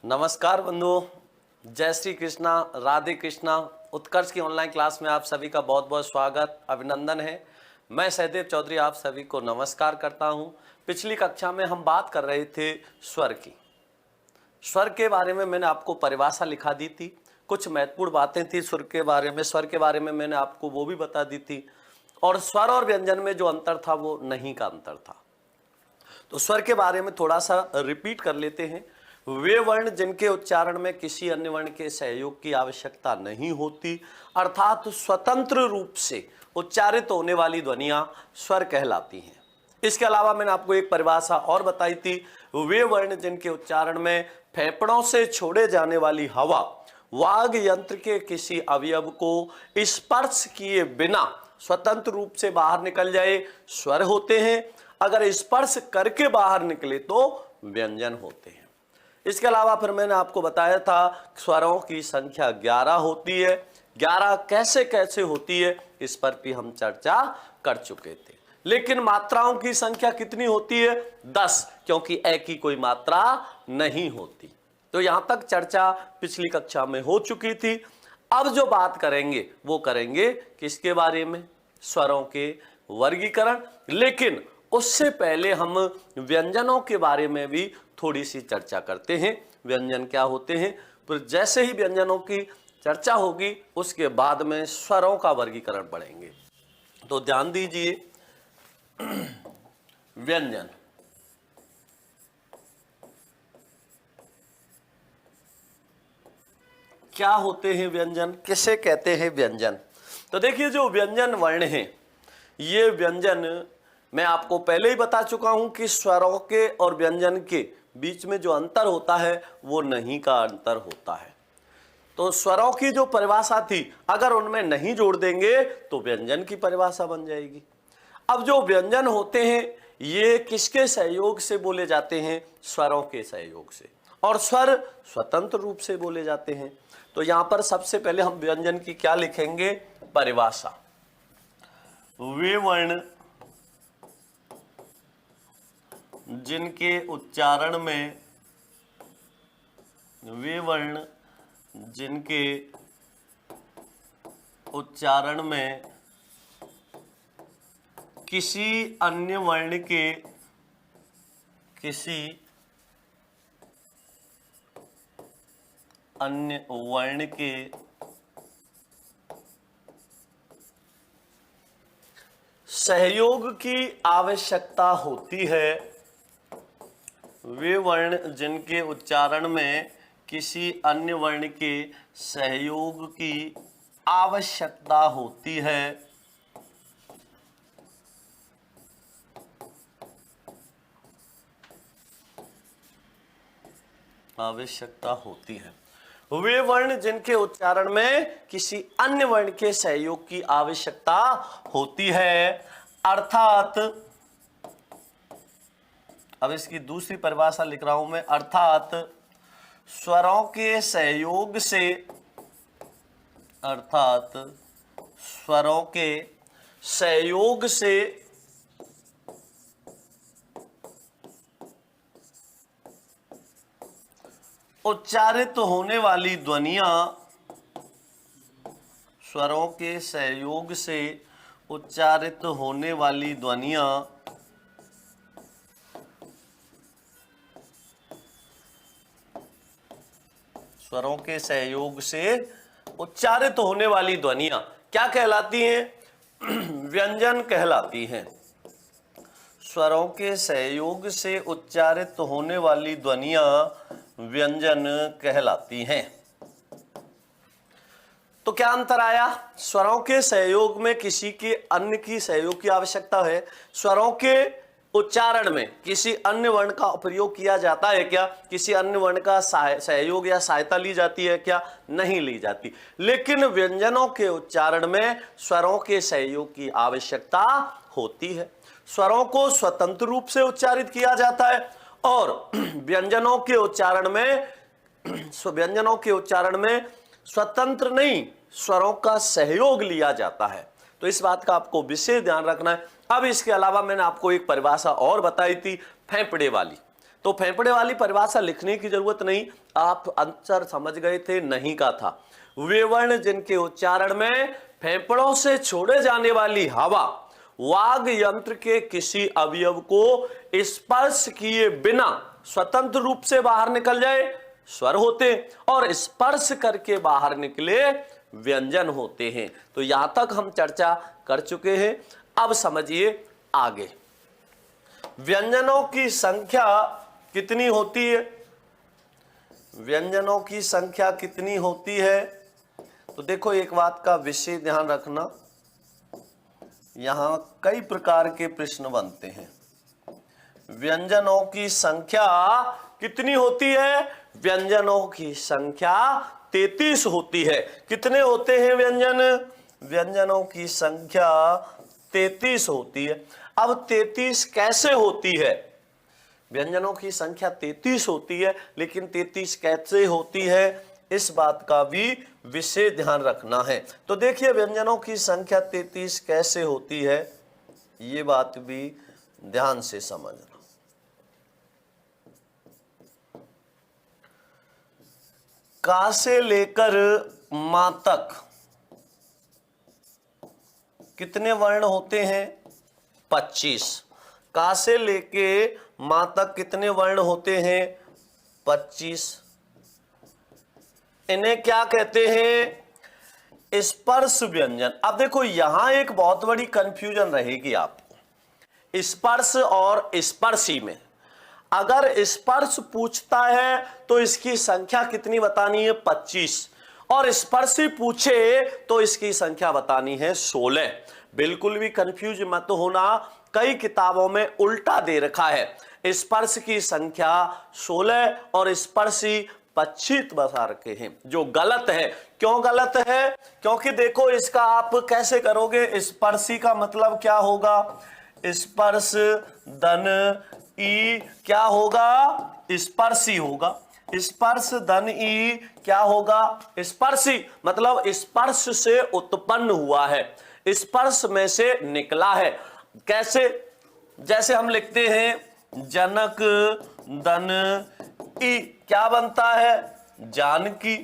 नमस्कार बंधुओं, जय श्री कृष्णा, राधे कृष्णा। उत्कर्ष की ऑनलाइन क्लास में आप सभी का बहुत बहुत स्वागत, अभिनंदन है। मैं सहदेव चौधरी आप सभी को नमस्कार करता हूं। पिछली कक्षा में हम बात कर रहे थे स्वर की। स्वर के बारे में मैंने आपको परिभाषा लिखा दी थी, कुछ महत्वपूर्ण बातें थी स्वर के बारे में। स्वर के बारे में मैंने आपको वो भी बता दी थी, और स्वर और व्यंजन में जो अंतर था वो नहीं का अंतर था। तो स्वर के बारे में थोड़ा सा रिपीट कर लेते हैं। वे वर्ण जिनके उच्चारण में किसी अन्य वर्ण के सहयोग की आवश्यकता नहीं होती, अर्थात स्वतंत्र रूप से उच्चारित होने वाली ध्वनियां स्वर कहलाती हैं। इसके अलावा मैंने आपको एक परिभाषा और बताई थी, वे वर्ण जिनके उच्चारण में फेफड़ों से छोड़े जाने वाली हवा वाग यंत्र के किसी अवयव को स्पर्श किए बिना स्वतंत्र रूप से बाहर निकल जाए स्वर होते हैं। अगर स्पर्श करके बाहर निकले तो व्यंजन होते हैं। इसके अलावा फिर मैंने आपको बताया था स्वरों की संख्या 11 होती है। 11 कैसे कैसे होती है इस पर भी हम चर्चा कर चुके थे। लेकिन मात्राओं की संख्या कितनी होती है? 10, क्योंकि ए की कोई मात्रा नहीं होती। तो यहां तक चर्चा पिछली कक्षा में हो चुकी थी। अब जो बात करेंगे वो करेंगे किसके बारे में? स्वरों के वर्गीकरण। लेकिन उससे पहले हम व्यंजनों के बारे में भी थोड़ी सी चर्चा करते हैं। व्यंजन क्या होते हैं? फिर जैसे ही व्यंजनों की चर्चा होगी उसके बाद में स्वरों का वर्गीकरण पढ़ेंगे। तो ध्यान दीजिए, व्यंजन क्या होते हैं? व्यंजन किसे कहते हैं? व्यंजन तो देखिए, जो व्यंजन वर्ण हैं, ये व्यंजन मैं आपको पहले ही बता चुका हूं कि स्वरों के और व्यंजन के बीच में जो अंतर होता है वो नहीं का अंतर होता है। तो स्वरों की जो परिभाषा थी, अगर उनमें नहीं जोड़ देंगे तो व्यंजन की परिभाषा बन जाएगी। अब जो व्यंजन होते हैं ये किसके सहयोग से बोले जाते हैं? स्वरों के सहयोग से। और स्वर स्वतंत्र रूप से बोले जाते हैं। तो यहां पर सबसे पहले हम व्यंजन की क्या लिखेंगे? परिभाषा। वे वर्ण जिनके उच्चारण में वे वर्ण जिनके उच्चारण में किसी अन्य वर्ण के सहयोग की आवश्यकता होती है। वे वर्ण जिनके उच्चारण में किसी अन्य वर्ण के सहयोग की आवश्यकता होती है, वे वर्ण जिनके उच्चारण में किसी अन्य वर्ण के सहयोग की आवश्यकता होती है, अर्थात, अब इसकी दूसरी परिभाषा लिख रहा हूं मैं, अर्थात स्वरों के सहयोग से उच्चारित होने वाली ध्वनियां, स्वरों के सहयोग से उच्चारित होने वाली ध्वनियां स्वरों के सहयोग से उच्चारित होने वाली ध्वनियां क्या कहलाती हैं? व्यंजन कहलाती हैं। स्वरों के सहयोग से उच्चारित होने वाली ध्वनियां व्यंजन कहलाती हैं। तो क्या अंतर आया? स्वरों के सहयोग में किसी के अन्य की सहयोग की आवश्यकता है। स्वरों के उच्चारण में किसी अन्य वर्ण का प्रयोग किया जाता है क्या? किसी अन्य वर्ण का सहयोग या सहायता ली जाती है क्या? नहीं ली जाती। लेकिन व्यंजनों के उच्चारण में स्वरों के सहयोग की आवश्यकता होती है। स्वरों को स्वतंत्र रूप से उच्चारित किया जाता है और व्यंजनों के उच्चारण में स्वतंत्र नहीं, स्वरों का सहयोग लिया जाता है। तो इस बात का आपको विशेष ध्यान रखना है। अब इसके अलावा मैंने आपको एक परिभाषा और बताई थी, फेफड़े वाली। तो फेफड़े वाली परिभाषा लिखने की जरूरत नहीं, आप आंसर समझ गए थे, नहीं का था। वे वर्ण जिनके उच्चारण में फेफड़ों से छोड़े जाने वाली हवा वाग यंत्र के किसी अवयव को स्पर्श किए बिना स्वतंत्र रूप से बाहर निकल जाए स्वर होते, और स्पर्श करके बाहर निकले व्यंजन होते हैं। तो यहां तक हम चर्चा कर चुके हैं। अब समझिए आगे, व्यंजनों की संख्या कितनी होती है? व्यंजनों की संख्या कितनी होती है? तो देखो, एक बात का विशेष ध्यान रखना, यहां कई प्रकार के प्रश्न बनते हैं। व्यंजनों की संख्या कितनी होती है? व्यंजनों की संख्या 33 होती है। कितने होते हैं व्यंजन? व्यंजनों की संख्या 33 होती है। अब 33 कैसे होती है? व्यंजनों की संख्या 33 होती है, लेकिन 33 कैसे होती है, इस बात का भी विशेष ध्यान रखना है। तो देखिए, व्यंजनों की संख्या 33 कैसे होती है, ये बात भी ध्यान से समझना। का से लेकर मां तक कितने वर्ण होते हैं? 25। का से लेके मां तक कितने वर्ण होते हैं? 25। इन्हें क्या कहते हैं? स्पर्श व्यंजन। अब देखो, यहां एक बहुत बड़ी कंफ्यूजन रहेगी आपको। स्पर्श और स्पर्शी में अगर स्पर्श पूछता है तो इसकी संख्या कितनी बतानी है? 25, और स्पर्शी पूछे तो इसकी संख्या बतानी है 16। बिल्कुल भी कंफ्यूज मत होना, कई किताबों में उल्टा दे रखा है। स्पर्श की संख्या 16 और स्पर्शी 25 बता रखे हैं, जो गलत है। क्यों गलत है? क्योंकि देखो, इसका आप कैसे करोगे? स्पर्शी का मतलब क्या होगा? स्पर्श धन ई क्या होगा? स्पर्शी होगा। स्पर्श धन ई क्या होगा? स्पर्शी। मतलब स्पर्श से उत्पन्न हुआ है, स्पर्श में से निकला है। कैसे? जैसे हम लिखते हैं जनक धन ई, क्या बनता है? जानकी।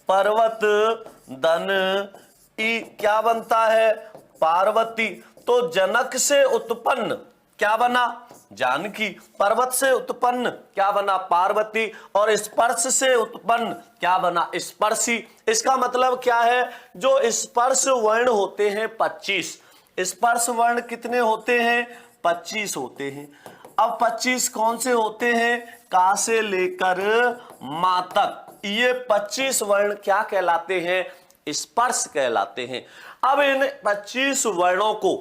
पर्वत धन ई क्या बनता है? पार्वती। तो जनक से उत्पन्न क्या बना? जानकी। पर्वत से उत्पन्न क्या बना? पार्वती। और स्पर्श से उत्पन्न क्या बना? स्पर्शी। इसका मतलब क्या है? जो स्पर्श वर्ण होते हैं 25, स्पर्श वर्ण कितने होते हैं? 25 होते हैं। अब 25 कौन से होते हैं? का से लेकर मां तक, ये 25 वर्ण क्या कहलाते हैं? स्पर्श कहलाते हैं। अब इन 25 वर्णों को,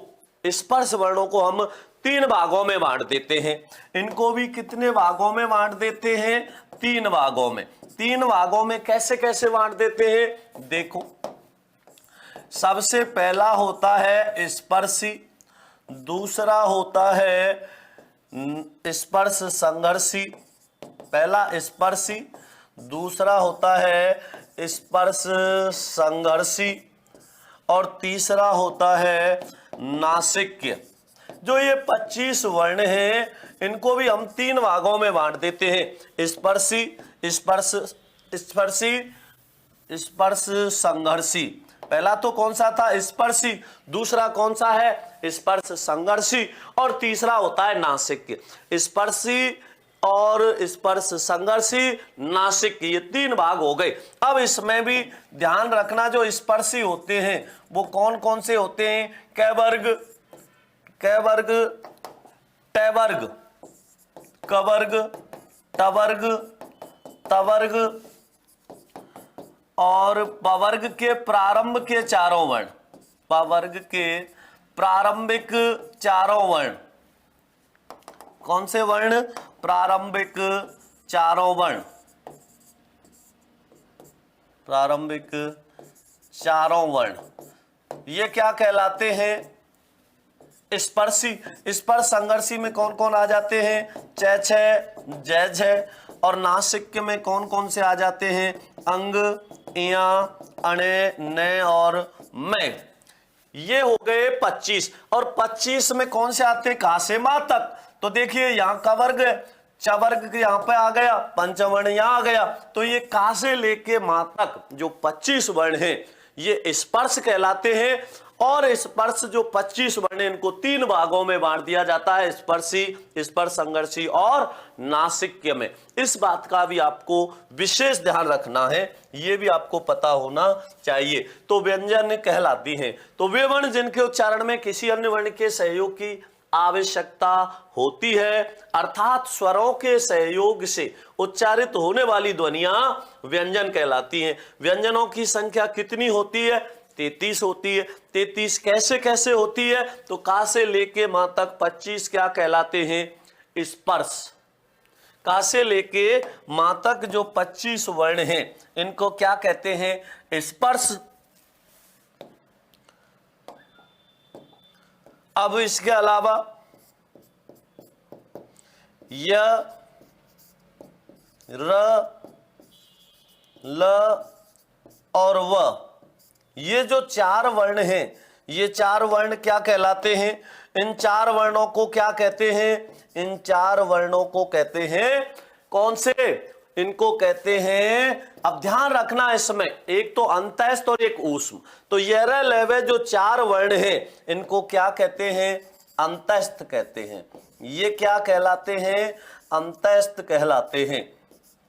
स्पर्श वर्णों को हम 3 भागों में बांट देते हैं। इनको भी कितने भागों में बांट देते हैं? 3 भागों में। 3 भागों में कैसे कैसे बांट देते हैं? देखो, सबसे पहला होता है स्पर्शी, दूसरा होता है स्पर्श संघर्षी। पहला स्पर्शी, दूसरा होता है स्पर्श संघर्षी, और तीसरा होता है नासिक्य। जो ये 25 वर्ण हैं, इनको भी हम 3 भागों में बांट देते हैं। स्पर्शी, स्पर्शी, स्पर्श संघर्षी। पहला तो कौन सा था? स्पर्शी। दूसरा कौन सा है? स्पर्श संघर्षी। और तीसरा होता है नासिक्य। स्पर्शी और स्पर्श संघर्षी, नासिक्य, ये 3 भाग हो गए। अब इसमें भी ध्यान रखना, जो स्पर्शी होते हैं वो कौन कौन से होते हैं? कैवर्ग, कैवर्ग, टैवर्ग, कवर्ग, टवर्ग, तवर्ग और पवर्ग के प्रारंभ के 4 वर्ण। पवर्ग के प्रारंभिक 4 वर्ण कौन से वर्ण? प्रारंभिक 4 वर्ण। प्रारंभिक 4 वर्ण ये क्या कहलाते हैं? स्पर्शी। स्पर्श संघर्षी में कौन कौन आ जाते हैं? चै छे, जय जय। और नासिक्य में कौन कौन से आ जाते हैं? अंग, इया, अणे, ने और मैं। ये हो गए 25। और 25 में कौन से आते हैं? का से मां तक। तो देखिए यहाँ का वर्ग है, च वर्ग यहाँ पे आ गया, पंचवर्ण यहाँ आ गया। तो ये का से लेके मां तक जो 25 वर्ण हैं ये स्पर्श कहलाते हैं। और स्पर्श जो 25 वर्ण इनको 3 भागों में बांट दिया जाता है, स्पर्शी, स्पर्श संघर्षी और नासिक्य में। इस बात का भी आपको विशेष ध्यान रखना है, ये भी आपको पता होना चाहिए। तो व्यंजन कहलाती हैं तो वे वर्ण जिनके उच्चारण में किसी अन्य वर्ण के सहयोग की आवश्यकता होती है, अर्थात स्वरों के सहयोग से उच्चारित होने वाली ध्वनियां व्यंजन कहलाती हैं। व्यंजनों की संख्या कितनी होती है? 33 होती है। 33 कैसे कैसे होती है? तो का से लेके मां तक 25 क्या कहलाते हैं? स्पर्श। का से लेके मां तक जो 25 वर्ण हैं इनको क्या कहते हैं? स्पर्श। अब इसके अलावा य, र, ल और व, ये जो 4 वर्ण हैं ये 4 वर्ण क्या कहलाते हैं? इन 4 वर्णों को क्या कहते हैं? इन 4 वर्णों को कहते हैं कौन से? इनको कहते हैं, अब ध्यान रखना इसमें, एक तो अंतस्थ और एक ऊष्म। तो यह लेवे जो 4 वर्ण हैं इनको क्या कहते हैं? अंतस्थ कहते हैं। ये क्या कहलाते हैं? अंतस्थ कहलाते हैं।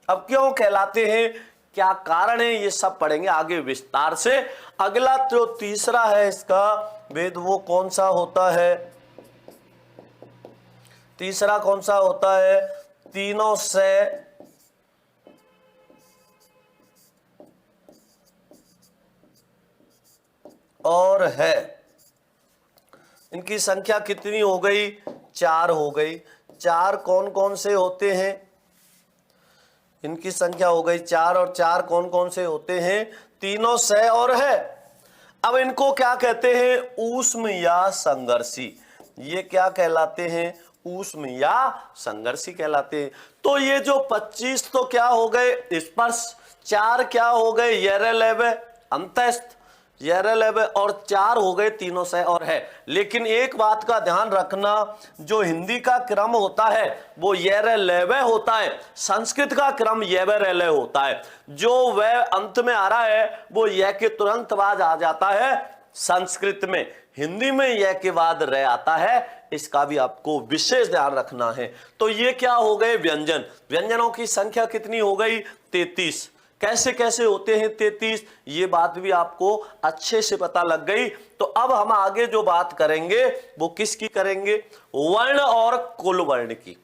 अब क्यों कहलाते हैं, क्या कारण है, ये सब पढ़ेंगे आगे विस्तार से। अगला जो तीसरा है इसका वेद वो कौन सा होता है? तीसरा कौन सा होता है? तीनों से और है। इनकी संख्या कितनी हो गई? 4 हो गई। 4 कौन कौन से होते हैं? इनकी संख्या हो गई 4 और 4 कौन कौन से होते हैं? तीनों से और है। अब इनको क्या कहते हैं? ऊष्म या संघर्षी। ये क्या कहलाते हैं? ऊष्म या संघर्षी कहलाते हैं। तो ये जो 25 तो क्या हो गए? स्पर्श। 4 क्या हो गए? यरलेव अंतस्थ, यरलेव, और 4 हो गए तीनों से और है। लेकिन एक बात का ध्यान रखना, जो हिंदी का क्रम होता है वो यरलेव होता है, संस्कृत का क्रम यवरेले होता है। जो वह अंत में आ रहा है वो य के तुरंत बाद आ जाता है संस्कृत में, हिंदी में य के बाद रह आता है। इसका भी आपको विशेष ध्यान रखना है। तो ये क्या हो गए? व्यंजन। व्यंजनों की संख्या कितनी हो गई? 33। कैसे कैसे होते हैं 33? ये बात भी आपको अच्छे से पता लग गई। तो अब हम आगे जो बात करेंगे वो किसकी करेंगे? वर्ण और कुल वर्ण की।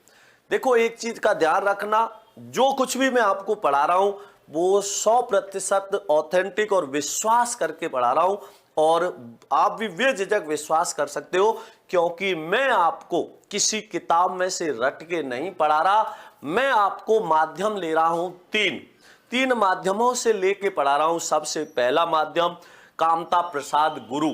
देखो एक चीज का ध्यान रखना, जो कुछ भी मैं आपको पढ़ा रहा हूं वो 100% ऑथेंटिक और विश्वास करके पढ़ा रहा हूं, और आप भी बेझिझक विश्वास कर सकते हो, क्योंकि मैं आपको किसी किताब में से रट के नहीं पढ़ा रहा। मैं आपको माध्यम ले रहा हूं 3 माध्यमों से लेके पढ़ा रहा हूं। सबसे पहला माध्यम कामता प्रसाद गुरु,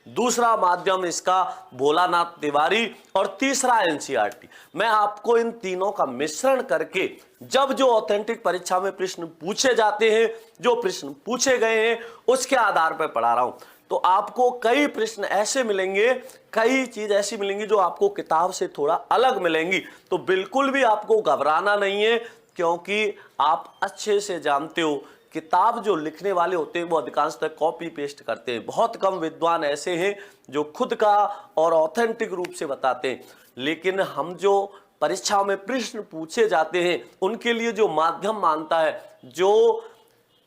दूसरा माध्यम इसका भोलानाथ तिवारी, और तीसरा एनसीईआरटी। मैं आपको इन तीनों का मिश्रण करके जब जो ऑथेंटिक परीक्षा में प्रश्न पूछे जाते हैं, जो प्रश्न पूछे गए हैं उसके आधार पर पढ़ा रहा हूं। तो आपको कई प्रश्न ऐसे मिलेंगे, कई चीज ऐसी मिलेंगी जो आपको किताब से थोड़ा अलग मिलेंगी। तो बिल्कुल भी आपको घबराना नहीं है, क्योंकि आप अच्छे से जानते हो किताब जो लिखने वाले होते हैं वो अधिकांशतः कॉपी पेस्ट करते हैं। बहुत कम विद्वान ऐसे हैं जो खुद का और ऑथेंटिक रूप से बताते हैं। लेकिन हम जो परीक्षाओं में प्रश्न पूछे जाते हैं उनके लिए जो माध्यम मानता है, जो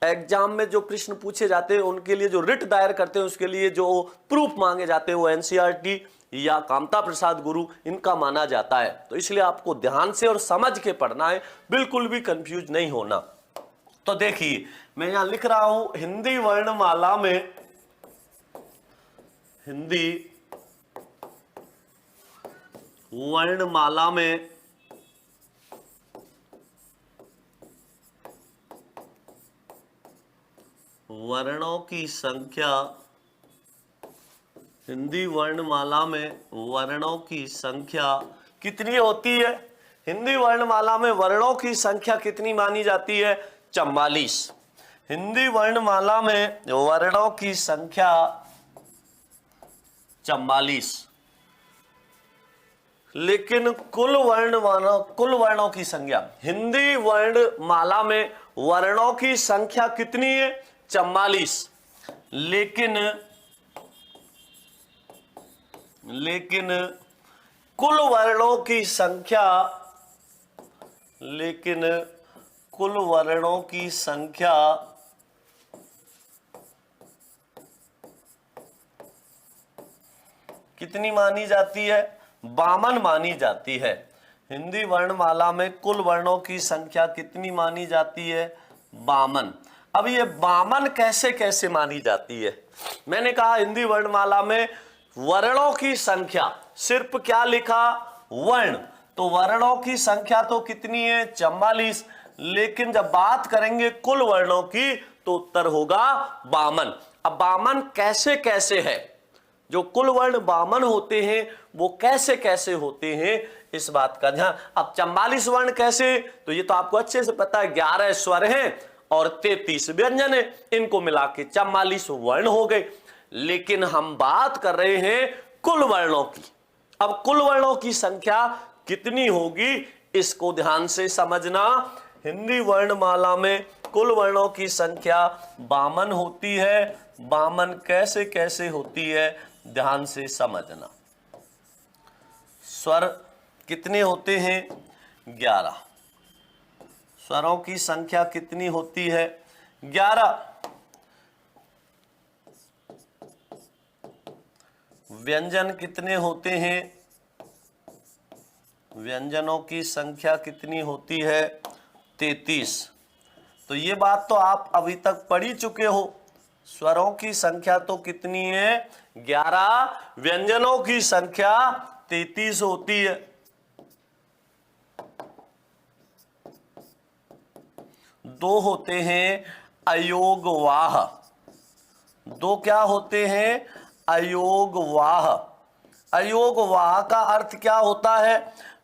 एग्जाम में जो प्रश्न पूछे जाते हैं उनके लिए जो रिट दायर करते हैं, उसके लिए जो प्रूफ मांगे जाते हैं वो एनसीईआरटी या कामता प्रसाद गुरु इनका माना जाता है। तो इसलिए आपको ध्यान से और समझ के पढ़ना है, बिल्कुल भी कंफ्यूज नहीं होना। तो देखिए मैं यहां लिख रहा हूं हिंदी वर्णमाला में, हिंदी वर्णमाला में वर्णों की संख्या, हिंदी वर्णमाला में वर्णों की संख्या कितनी होती है? हिंदी वर्णमाला में वर्णों की संख्या कितनी मानी जाती है? 44। हिंदी वर्णमाला में वर्णों की संख्या 44। लेकिन कुल वर्णों की संख्या, हिंदी वर्ण माला में वर्णों की संख्या कितनी है? 44। लेकिन कुल वर्णों की संख्या, कितनी मानी जाती है? 52 मानी जाती है। हिंदी वर्णमाला में कुल वर्णों की संख्या कितनी मानी जाती है? 52। अब ये 52 कैसे कैसे मानी जाती है? मैंने कहा हिंदी वर्णमाला में वर्णों की संख्या, सिर्फ क्या लिखा? वर्ण। तो वर्णों की संख्या तो कितनी है? 44। लेकिन जब बात करेंगे कुल वर्णों की तो उत्तर होगा 52। अब 52 कैसे कैसे है? जो कुल वर्ण 52 होते हैं वो कैसे कैसे होते हैं, इस बात का ध्यान। अब 44 वर्ण कैसे? तो ये तो आपको अच्छे से पता है, 11 स्वर हैं और 33 व्यंजन है, इनको मिला के 44 वर्ण हो गए। लेकिन हम बात कर रहे हैं कुल वर्णों की। अब कुल वर्णों की संख्या कितनी होगी, इसको ध्यान से समझना। हिंदी वर्णमाला में कुल वर्णों की संख्या 52 होती है। 52 कैसे कैसे होती है, ध्यान से समझना। स्वर कितने होते हैं? 11। स्वरों की संख्या कितनी होती है? 11। व्यंजन कितने होते हैं? व्यंजनों की संख्या कितनी होती है? 33। तो ये बात तो आप अभी तक पढ़ ही चुके हो। स्वरों की संख्या तो कितनी है? 11। व्यंजनों की संख्या 33 होती है। दो होते हैं अयोगवाह। दो क्या होते हैं? अयोगवाह। अयोगवाह का अर्थ क्या होता है?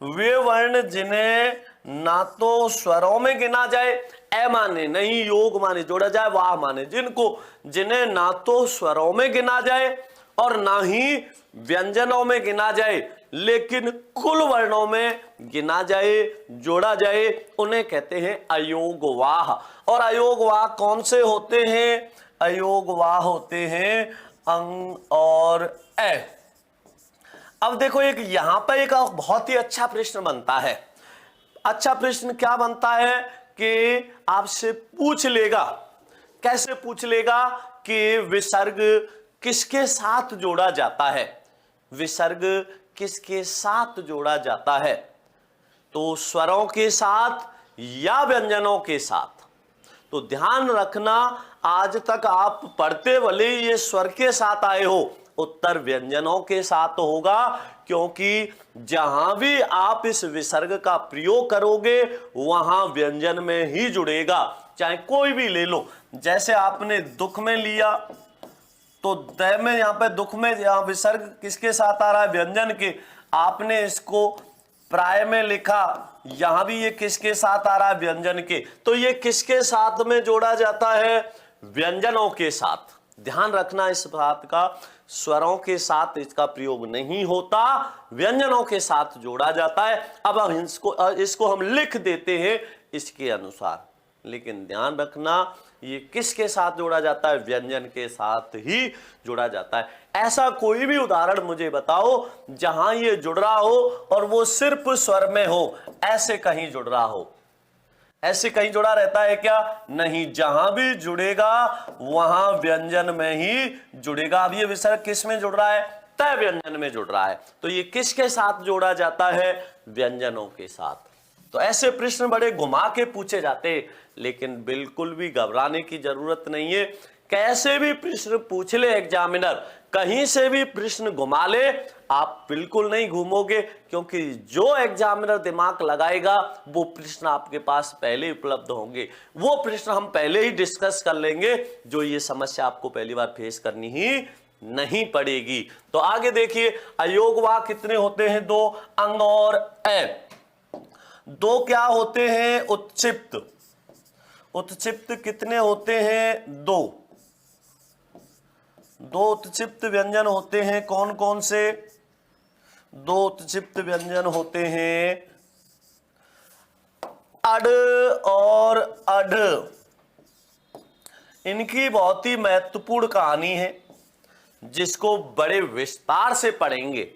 वे वर्ण जिन्हें ना तो स्वरों में गिना जाए, ए माने नहीं, योग माने जोड़ा जाए, वाह माने जिन्हें ना तो स्वरों में गिना जाए और ना ही व्यंजनों में गिना जाए, लेकिन कुल वर्णों में गिना जाए, जोड़ा जाए, उन्हें कहते हैं अयोगवाह। और अयोगवाह कौन से होते हैं? अयोगवाह होते हैं अंग और ए। अब देखो, एक यहां पर एक बहुत ही अच्छा प्रश्न बनता है। अच्छा प्रश्न क्या बनता है कि आपसे पूछ लेगा, कैसे पूछ लेगा कि विसर्ग किसके साथ जोड़ा जाता है? विसर्ग किसके साथ जोड़ा जाता है? तो स्वरों के साथ या व्यंजनों के साथ? तो ध्यान रखना, आज तक आप पढ़ते भले ये स्वर के साथ आए हो, उत्तर व्यंजनों के साथ होगा, क्योंकि जहां भी आप इस विसर्ग का प्रयोग करोगे वहां व्यंजन में ही जुड़ेगा। चाहे कोई भी ले लो, जैसे आपने दुख में लिया तो द में, यहां पे दुख में यहां विसर्ग किसके साथ आ रहा है? व्यंजन के। आपने इसको प्राय में लिखा, यहां भी ये किसके साथ आ रहा है? व्यंजन के। तो ये किसके साथ में जोड़ा जाता है? व्यंजनों के साथ। ध्यान रखना इस बात का, स्वरों के साथ इसका प्रयोग नहीं होता, व्यंजनों के साथ जोड़ा जाता है। अब हम इसको हम लिख देते हैं इसके अनुसार, लेकिन ध्यान रखना ये किसके साथ जोड़ा जाता है? व्यंजन के साथ ही जोड़ा जाता है। ऐसा कोई भी उदाहरण मुझे बताओ जहां ये जुड़ रहा हो और वो सिर्फ स्वर में हो, ऐसे कहीं जुड़ रहा हो? ऐसे कहीं जुड़ा रहता है क्या? नहीं, जहां भी जुड़ेगा वहां व्यंजन में ही जुड़ेगा। अब ये विसर्ग किस में जुड़ रहा है? तय व्यंजन में जुड़ रहा है। तो ये किसके साथ जोड़ा जाता है? व्यंजनों के साथ। तो ऐसे प्रश्न बड़े घुमा के पूछे जाते, लेकिन बिल्कुल भी घबराने की जरूरत नहीं है। कैसे भी प्रश्न पूछ ले एग्जामिनर, कहीं से भी प्रश्न घुमा ले, आप बिल्कुल नहीं घूमोगे, क्योंकि जो एग्जामिनर दिमाग लगाएगा वो प्रश्न आपके पास पहले उपलब्ध होंगे। वो प्रश्न हम पहले ही डिस्कस कर लेंगे, जो ये समस्या आपको पहली बार फेस करनी ही नहीं पड़ेगी। तो आगे देखिए, अयोगवाह कितने होते हैं? 2। अंग और ए। 2 क्या होते हैं? उत्क्षिप्त। उत्क्षिप्त कितने होते हैं? 2। 2 उत्क्षिप्त व्यंजन होते हैं। कौन कौन से? दो उत्क्षिप्त व्यंजन होते हैं, अड और अढ। इनकी बहुत ही महत्वपूर्ण कहानी है जिसको बड़े विस्तार से पढ़ेंगे।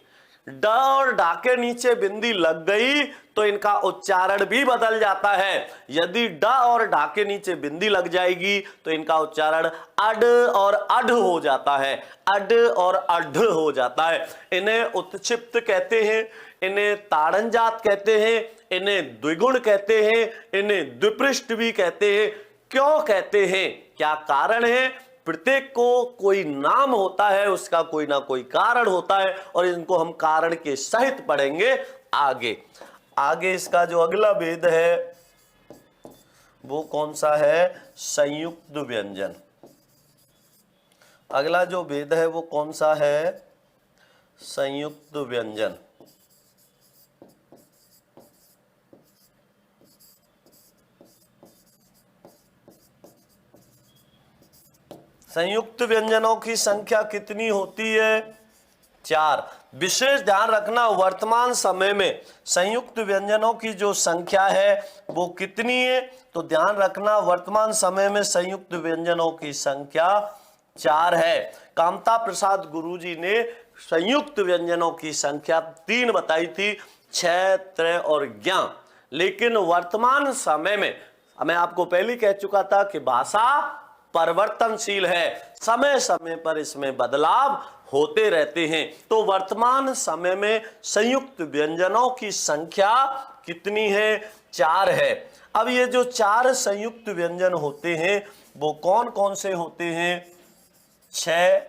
ड और डा के नीचे बिंदी लग गई तो इनका उच्चारण भी बदल जाता है। यदि ड और डा के नीचे बिंदी लग जाएगी तो इनका उच्चारण अड और अढ हो जाता है, अड और अढ हो जाता है। इन्हें उत्क्षिप्त कहते हैं, इन्हें ताड़नजात कहते हैं, इन्हें द्विगुण कहते हैं, इन्हें द्विपृष्ठ भी कहते हैं। क्यों कहते हैं, क्या कारण है? प्रत्येक को कोई नाम होता है, उसका कोई ना कोई कारण होता है और इनको हम कारण के सहित पढ़ेंगे आगे। आगे इसका जो अगला भेद है वो कौन सा है? संयुक्त व्यंजन। अगला जो भेद है वो कौन सा है? संयुक्त व्यंजन। संयुक्त व्यंजनों की संख्या कितनी होती है? 4। विशेष ध्यान रखना, वर्तमान समय में संयुक्त व्यंजनों की जो संख्या है वो कितनी है? तो ध्यान रखना, वर्तमान समय में संयुक्त व्यंजनों की संख्या 4 है। कामता प्रसाद गुरुजी ने संयुक्त व्यंजनों की संख्या 3 बताई थी, 6, त्रय और ज्ञ। लेकिन वर्तमान समय में मैं आपको पहले ही कह चुका था कि भाषा परिवर्तनशील है, समय समय पर इसमें बदलाव होते रहते हैं। तो वर्तमान समय में संयुक्त व्यंजनों की संख्या कितनी है? 4 है। अब ये जो 4 संयुक्त व्यंजन होते हैं वो कौन कौन से होते हैं? 6,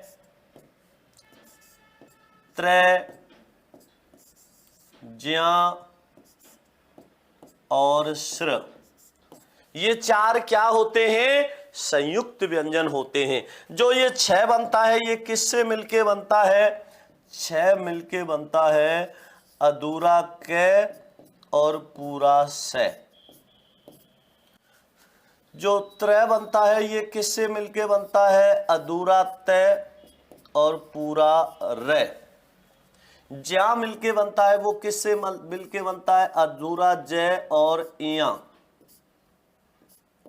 त्रय, ज्ञ और श्र। ये 4 क्या होते हैं? संयुक्त व्यंजन होते हैं। जो ये 6 बनता है ये किससे मिलके बनता है? 6 मिलके बनता है अधूरा क और पूरा से। जो त्रय बनता है ये किससे मिलके बनता है? अधूरा तय और पूरा रे। ज्या मिलके बनता है वो किससे मिलके बनता है? अधूरा जय और इया,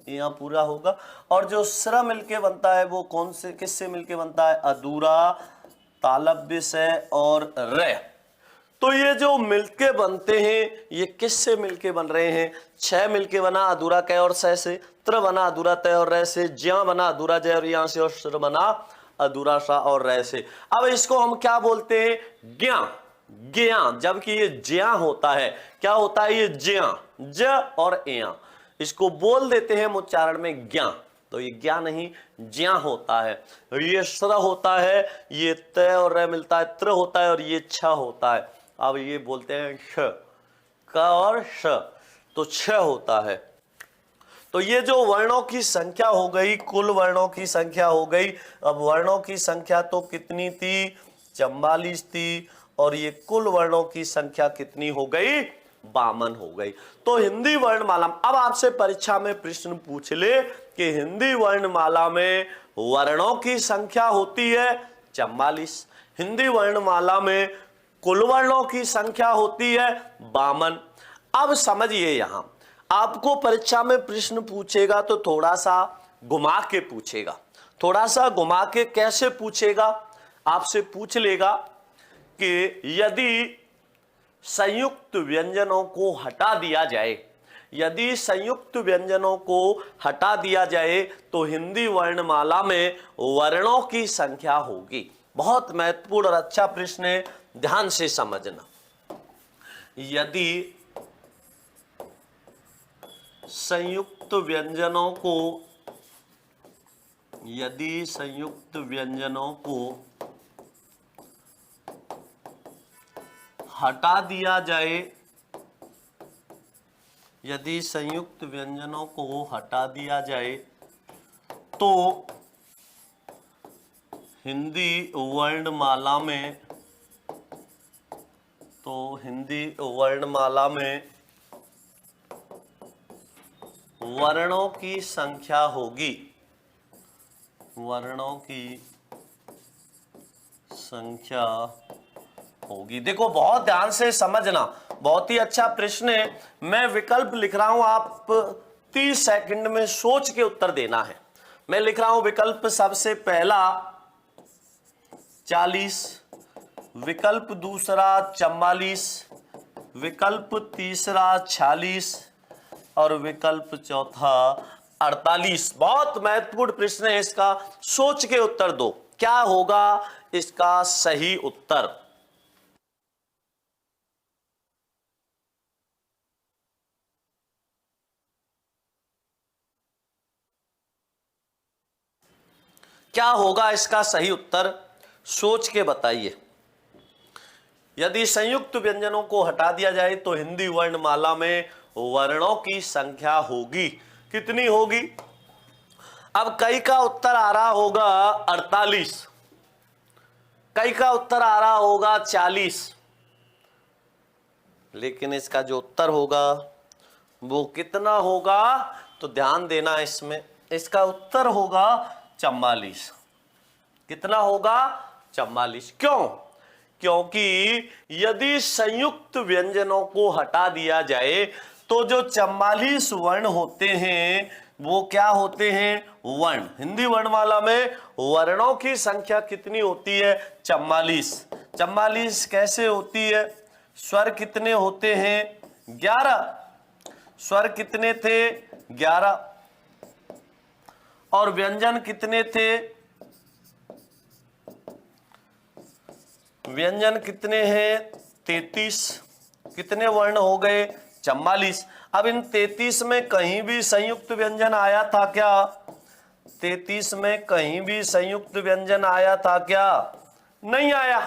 यहाँ पूरा होगा। और जो स्र मिलके बनता है वो कौन से किससे मिलके बनता है? अधूरा तालव्य से और रे। तो ये जो मिलके बनते हैं ये किससे मिलके बन रहे हैं? 6 मिलके बना अधूरा कै और सै से, त्र बना अधूरा तय और रै से, ज्या बना अधूरा जय और यहाँ से, और श्र बना अधूरा सा और रै से। अब इसको हम क्या बोलते हैं? ज्ञा, ज्ञा। जबकि ये ज्या होता है, क्या होता है? ये ज्या, ज और या, इसको बोल देते हैं उच्चारण में ज्ञा, तो ये ज्ञा नहीं ज्या होता है। ये श्र होता है, ये तय और रै मिलता है, त्र होता है और ये छ होता है। अब ये बोलते हैं श, क और श, तो छ होता है। तो ये जो वर्णों की संख्या हो गई, कुल वर्णों की संख्या हो गई। अब वर्णों की संख्या तो कितनी थी? 44 थी। और ये कुल वर्णों की संख्या कितनी हो गई? 52 हो गई। तो हिंदी वर्णमाला, अब आपसे परीक्षा में प्रश्न पूछ ले कि हिंदी वर्णमाला में वर्णों की संख्या होती है 44, हिंदी वर्णमाला में कुल वर्णों की संख्या होती है 52। अब समझिए, यहां आपको परीक्षा में प्रश्न पूछेगा तो थोड़ा सा घुमा के पूछेगा। थोड़ा सा घुमा के कैसे पूछेगा? आपसे पूछ लेगा कि यदि संयुक्त व्यंजनों को हटा दिया जाए, यदि संयुक्त व्यंजनों को हटा दिया जाए तो हिंदी वर्णमाला में वर्णों की संख्या होगी। बहुत महत्वपूर्ण और अच्छा प्रश्न है, ध्यान से समझना। यदि संयुक्त व्यंजनों को हटा दिया जाए, यदि संयुक्त व्यंजनों को हटा दिया जाए तो हिंदी वर्णमाला में वर्णों की संख्या होगी, वर्णों की संख्या होगी। देखो बहुत ध्यान से समझना, बहुत ही अच्छा प्रश्न है। मैं विकल्प लिख रहा हूं, आप 30 सेकंड में सोच के उत्तर देना है। मैं लिख रहा हूं विकल्प सबसे पहला 40, विकल्प दूसरा 44, विकल्प तीसरा 46 और विकल्प चौथा 48। बहुत महत्वपूर्ण प्रश्न है, इसका सोच के उत्तर दो। क्या होगा इसका सही उत्तर? क्या होगा इसका सही उत्तर, सोच के बताइए। यदि संयुक्त व्यंजनों को हटा दिया जाए तो हिंदी वर्णमाला में वर्णों की संख्या होगी, कितनी होगी? अब कई का उत्तर आ रहा होगा 48, कई का उत्तर आ रहा होगा 40, लेकिन इसका जो उत्तर होगा वो कितना होगा? तो ध्यान देना इसमें, इसका उत्तर होगा 44। कितना होगा? 44। क्यों? क्योंकि यदि संयुक्त व्यंजनों को हटा दिया जाए तो जो 44 वर्ण होते हैं वो क्या होते हैं? वर्ण। हिंदी वर्णमाला में वर्णों की संख्या कितनी होती है? 44। 44 कैसे होती है? स्वर कितने होते हैं? 11। स्वर कितने थे? 11। और व्यंजन कितने थे? व्यंजन कितने हैं? 33। कितने वर्ण हो गए? 44। अब इन 33 में कहीं भी संयुक्त व्यंजन आया था क्या? 33 में कहीं भी संयुक्त व्यंजन आया था क्या? नहीं आया।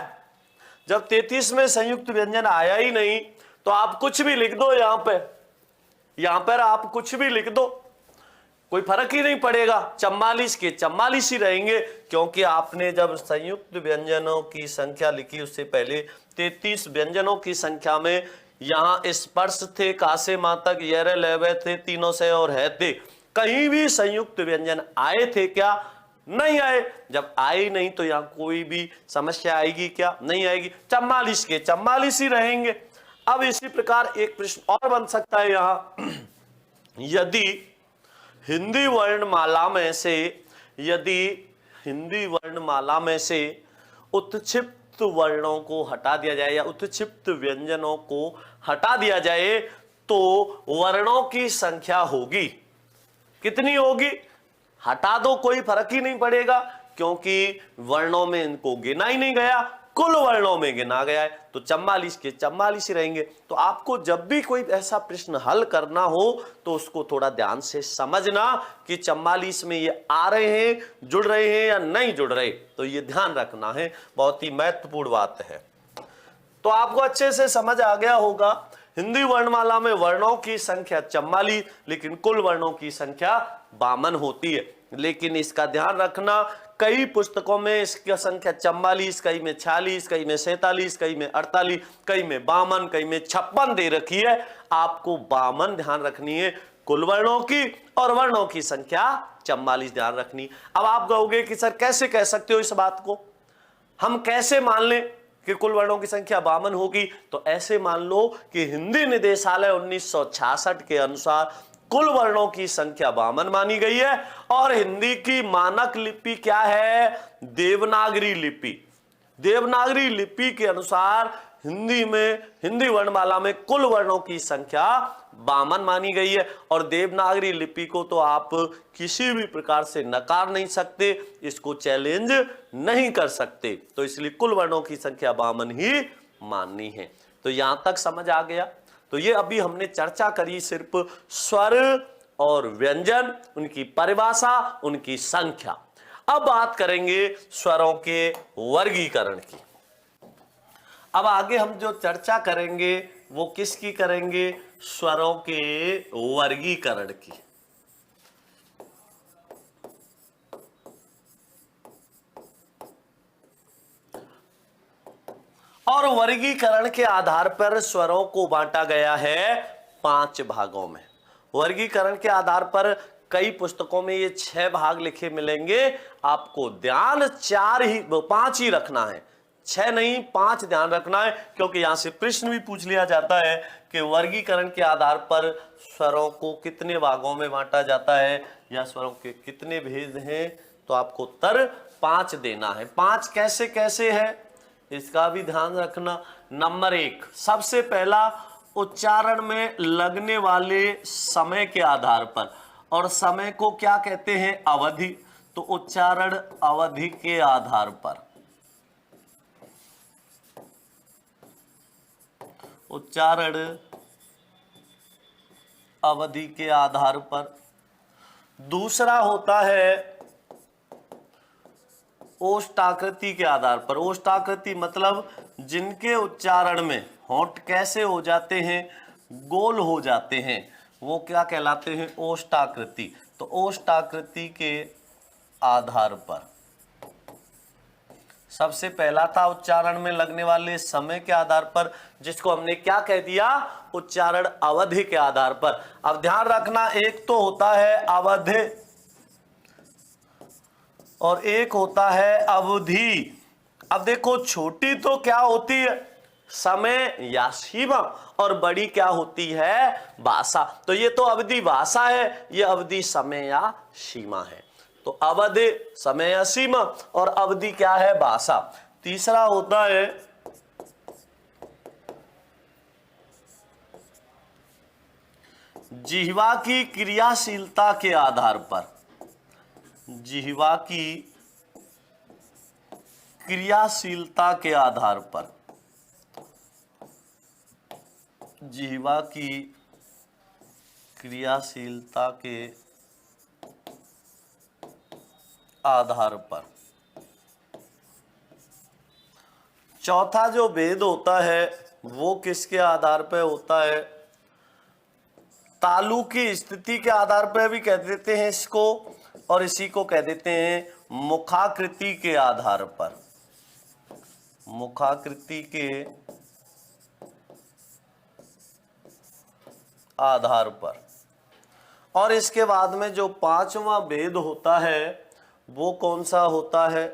जब 33 में संयुक्त व्यंजन आया ही नहीं तो आप कुछ भी लिख दो, यहां पर आप कुछ भी लिख दो, कोई फर्क ही नहीं पड़ेगा, 44 के 44 ही रहेंगे। क्योंकि आपने जब संयुक्त व्यंजनों की संख्या लिखी उससे पहले 33 व्यंजनों की संख्या में यहां स्पर्श थे, कासे मां तक, यर लेवे थे, तीनों से और है थे, कहीं भी संयुक्त व्यंजन आए थे क्या? नहीं आए। जब आए नहीं तो यहां कोई भी समस्या आएगी क्या? नहीं आएगी। 44 के 44 ही रहेंगे। अब इसी प्रकार एक प्रश्न और बन सकता है यहां, यदि हिंदी वर्णमाला में से उत्क्षिप्त वर्णों को हटा दिया जाए या उत्क्षिप्त व्यंजनों को हटा दिया जाए तो वर्णों की संख्या होगी, कितनी होगी? हटा दो कोई फर्क ही नहीं पड़ेगा, क्योंकि वर्णों में इनको गिना ही नहीं गया, कुल वर्णों में गिना गया है, तो 44 के 44 ही रहेंगे। तो आपको जब भी कोई ऐसा प्रश्न हल करना हो तो उसको थोड़ा ध्यान से समझना कि 44 में ये आ रहे हैं, जुड़ रहे हैं या नहीं जुड़ रहे, तो ये ध्यान रखना है, बहुत ही महत्वपूर्ण बात है। तो आपको अच्छे से समझ आ गया होगा, हिंदी वर्णमाला में वर्णों की संख्या 44 लेकिन कुल वर्णों की संख्या 52 होती है। लेकिन इसका ध्यान रखना, कई पुस्तकों में इसकी संख्या 44, कई में 46, कई में 47, कई में 48, कई में 52, कई में 56 दे रखी है। आपको 52 ध्यान रखनी है कुल वर्णों की, और वर्णों की संख्या 44 ध्यान रखनी। अब आप कहोगे कि सर कैसे कह सकते हो इस बात को, हम कैसे मान लें कि कुल वर्णों की संख्या 52 होगी? तो ऐसे मान लो कि हिंदी निदेशालय 1966 के अनुसार कुल वर्णों की संख्या 52 मानी गई है, और हिंदी की मानक लिपि क्या है? देवनागरी लिपि। देवनागरी लिपि के अनुसार हिंदी वर्णमाला में कुल वर्णों की संख्या 52 मानी गई है, और देवनागरी लिपि को तो आप किसी भी प्रकार से नकार नहीं सकते, इसको चैलेंज नहीं कर सकते, तो इसलिए कुल वर्णों की संख्या 52 ही माननी है। तो यहां तक समझ आ गया। तो ये अभी हमने चर्चा करी सिर्फ स्वर और व्यंजन, उनकी परिभाषा, उनकी संख्या। अब बात करेंगे स्वरों के वर्गीकरण की। अब आगे हम जो चर्चा करेंगे वो किसकी करेंगे? स्वरों के वर्गीकरण की। और वर्गीकरण के आधार पर स्वरों को बांटा गया है 5 भागों में। वर्गीकरण के आधार पर कई पुस्तकों में ये 6 भाग लिखे मिलेंगे, आपको ध्यान 5 ही रखना है। 6 नहीं 5 ध्यान रखना है, क्योंकि यहां से प्रश्न भी पूछ लिया जाता है कि वर्गीकरण के आधार पर स्वरों को कितने भागों में बांटा जाता है या स्वरों के कितने भेद हैं, तो आपको उत्तर 5 देना है। 5 कैसे कैसे है इसका भी ध्यान रखना। नंबर 1, सबसे पहला उच्चारण में लगने वाले समय के आधार पर, और समय को क्या कहते हैं, अवधि। तो उच्चारण अवधि के आधार पर, उच्चारण अवधि के आधार पर। दूसरा होता है ओष्ठाकृति के आधार पर। ओष्ठाकृति मतलब जिनके उच्चारण में होंठ कैसे हो जाते हैं, गोल हो जाते हैं, वो क्या कहलाते हैं, ओष्ठाकृति। तो ओष्ठाकृति के आधार पर सबसे पहला था उच्चारण में लगने वाले समय के आधार पर, जिसको हमने क्या कह दिया, उच्चारण अवधि के आधार पर। अब ध्यान रखना, एक तो होता है अवधि और एक होता है अवधि। अब देखो, छोटी तो क्या होती है, समय या सीमा, और बड़ी क्या होती है, भाषा। तो ये तो अवधि भाषा है, ये अवधि समय या सीमा है। तो अवधि समय या सीमा और अवधि क्या है, भाषा। तीसरा होता है जिह्वा की क्रियाशीलता के आधार पर। जिह्वा की क्रियाशीलता के आधार पर, जिह्वा की क्रियाशीलता के आधार पर। चौथा जो भेद होता है वो किसके आधार पर होता है, तालु की स्थिति के आधार पर भी कह देते हैं इसको, और इसी को कह देते हैं मुखाकृति के आधार पर। मुखाकृति के आधार पर। और इसके बाद में जो पांचवा भेद होता है वो कौन सा होता है,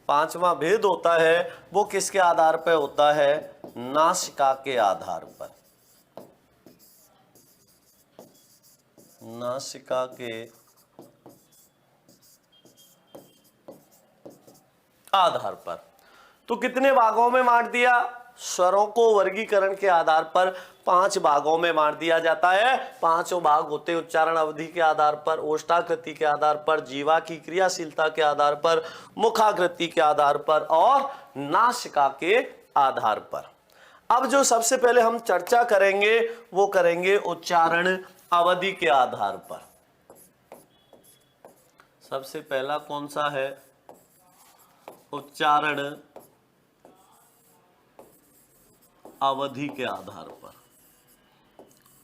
पांचवा भेद होता है वो किसके आधार पर होता है, नासिका के आधार पर। नासिका के आधार पर। तो कितने भागों में बांट दिया, स्वरों को वर्गीकरण के आधार पर 5 भागों में बांट दिया जाता है। पांचों भाग होते हैं उच्चारण अवधि के आधार पर, ओष्ठाकृति के आधार पर, जीवा की क्रियाशीलता के आधार पर, मुखाकृति के आधार पर और नासिका के आधार पर। अब जो सबसे पहले हम चर्चा करेंगे वो करेंगे उच्चारण अवधि के आधार पर। सबसे पहला कौन सा है, उच्चारण अवधि के आधार पर।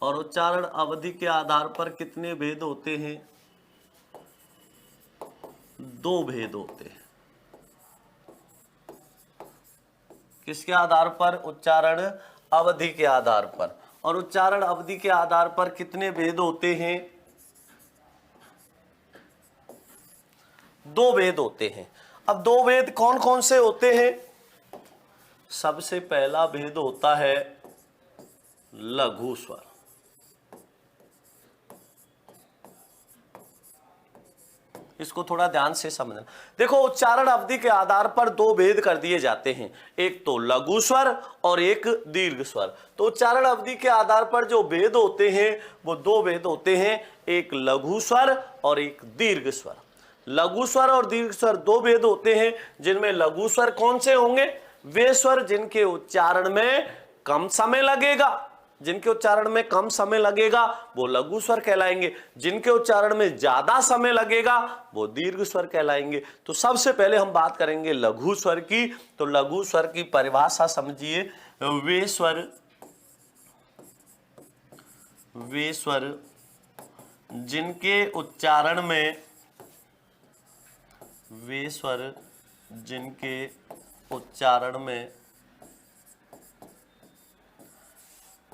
और उच्चारण अवधि के आधार पर कितने भेद होते हैं, 2 भेद होते हैं। किसके आधार पर, उच्चारण अवधि के आधार पर। और उच्चारण अवधि के आधार पर कितने भेद होते हैं, 2 भेद होते हैं। अब 2 भेद कौन कौन से होते हैं, सबसे पहला भेद होता है लघु स्वर। इसको थोड़ा ध्यान से समझना। देखो, उच्चारण अवधि के आधार पर 2 भेद कर दिए जाते हैं, एक तो लघु स्वर और एक दीर्घ स्वर। तो उच्चारण अवधि के आधार पर जो भेद होते हैं वो 2 भेद होते हैं, एक लघु स्वर और एक दीर्घ स्वर। लघु स्वर और दीर्घ स्वर 2 भेद होते हैं, जिनमें लघु स्वर कौन से होंगे, वे स्वर जिनके उच्चारण में कम समय लगेगा। जिनके उच्चारण में कम समय लगेगा वो लघु स्वर कहलाएंगे, जिनके उच्चारण में ज्यादा समय लगेगा वो दीर्घ स्वर कहलाएंगे। तो सबसे पहले हम बात करेंगे लघु स्वर की। तो लघु स्वर की परिभाषा समझिए, वे स्वर जिनके उच्चारण में, वे स्वर जिनके उच्चारण में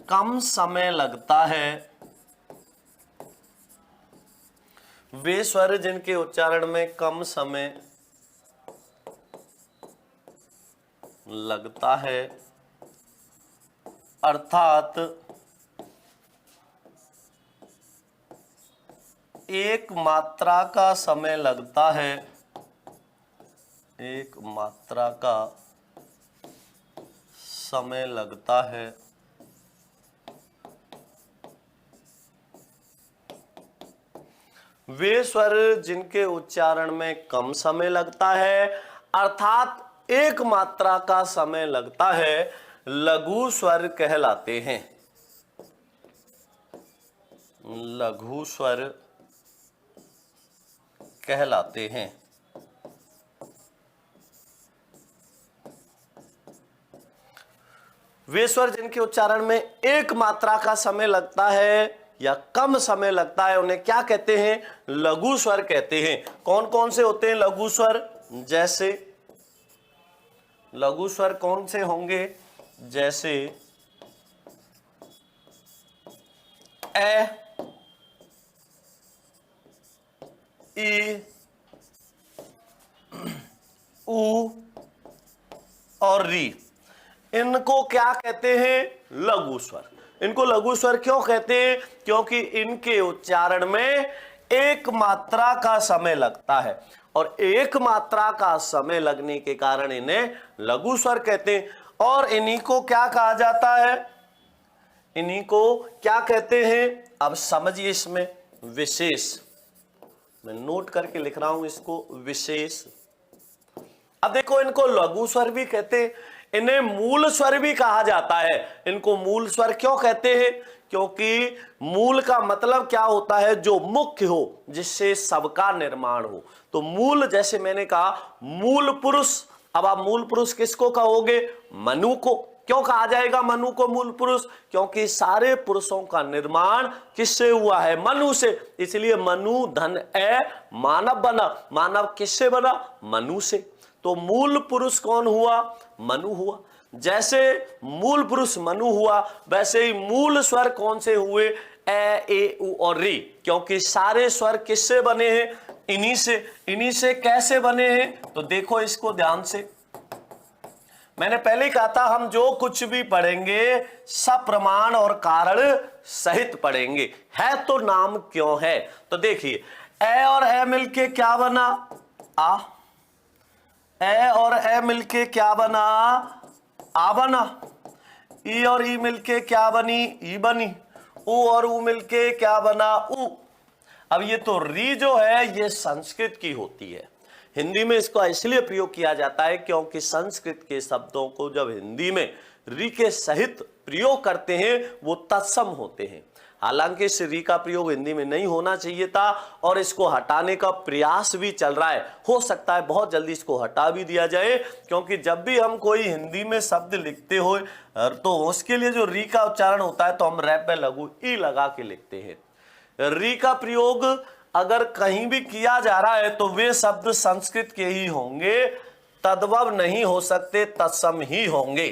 कम समय लगता है, वे स्वर जिनके उच्चारण में कम समय लगता है, अर्थात एक मात्रा का समय लगता है, एक मात्रा का समय लगता है वे स्वर जिनके उच्चारण में कम समय लगता है, अर्थात एक मात्रा का समय लगता है, लघु स्वर कहलाते हैं। लघु स्वर कहलाते हैं। वे स्वर जिनके उच्चारण में एक मात्रा का समय लगता है या कम समय लगता है, उन्हें क्या कहते हैं? लघु स्वर कहते हैं। कौन कौन से होते हैं लघु स्वर? जैसे लघु स्वर कौन से होंगे? जैसे ए, ई, ऊ और री। इनको क्या कहते हैं? लघु स्वर। इनको लघु स्वर क्यों कहते हैं? क्योंकि इनके उच्चारण में एक मात्रा का समय लगता है और एक मात्रा का समय लगने के कारण इन्हें लघु स्वर कहते हैं। और इन्हीं को क्या कहा जाता है? इन्हीं को क्या कहते हैं? अब समझिए, इसमें विशेष, मैं नोट करके लिख रहा हूं इसको, विशेष। अब देखो, इनको लघु स्वर भी कहते हैं, इन्हें मूल स्वर भी कहा जाता है। इनको मूल स्वर क्यों कहते हैं? क्योंकि मूल का मतलब क्या होता है? जो मुख्य हो, जिससे सबका निर्माण हो। तो मूल, जैसे मैंने कहा मूल पुरुष। अब आप मूल पुरुष किसको कहोगे? मनु को। क्यों कहा जाएगा मनु को मूल पुरुष? क्योंकि सारे पुरुषों का निर्माण किससे हुआ है? मनु से। इसलिए मनु धन ए मानव बना। मानव किससे बना? मनु से। तो मूल पुरुष कौन हुआ? मनु हुआ। जैसे मूल पुरुष मनु हुआ, वैसे ही मूल स्वर कौन से हुए? ए, ए, उ और री। क्योंकि सारे स्वर किससे बने हैं? इन्हीं से। इन्हीं से कैसे बने हैं? तो देखो इसको ध्यान से। मैंने पहले कहा था, हम जो कुछ भी पढ़ेंगे सब प्रमाण और कारण सहित पढ़ेंगे। है तो नाम क्यों है? तो देखिए, ए और ए मिलके क्या बना? आ। ए और ए मिलके क्या बना? आ बना। ई और ई मिलके क्या बनी? ई बनी। उ और उ मिलके क्या बना? उ। अब ये तो री जो है ये संस्कृत की होती है। हिंदी में इसको इसलिए प्रयोग किया जाता है क्योंकि संस्कृत के शब्दों को जब हिंदी में री के सहित प्रयोग करते हैं वो तत्सम होते हैं। हालांकि इस री का प्रयोग हिंदी में नहीं होना चाहिए था और इसको हटाने का प्रयास भी चल रहा है। हो सकता है बहुत जल्दी इसको हटा भी दिया जाए, क्योंकि जब भी हम कोई हिंदी में शब्द लिखते हो तो उसके लिए जो री का उच्चारण होता है तो हम रैप में लघु ई लगा के लिखते हैं। री का प्रयोग अगर कहीं भी किया जा रहा है तो वे शब्द संस्कृत के ही होंगे, तद्भव नहीं हो सकते, तत्सम ही होंगे।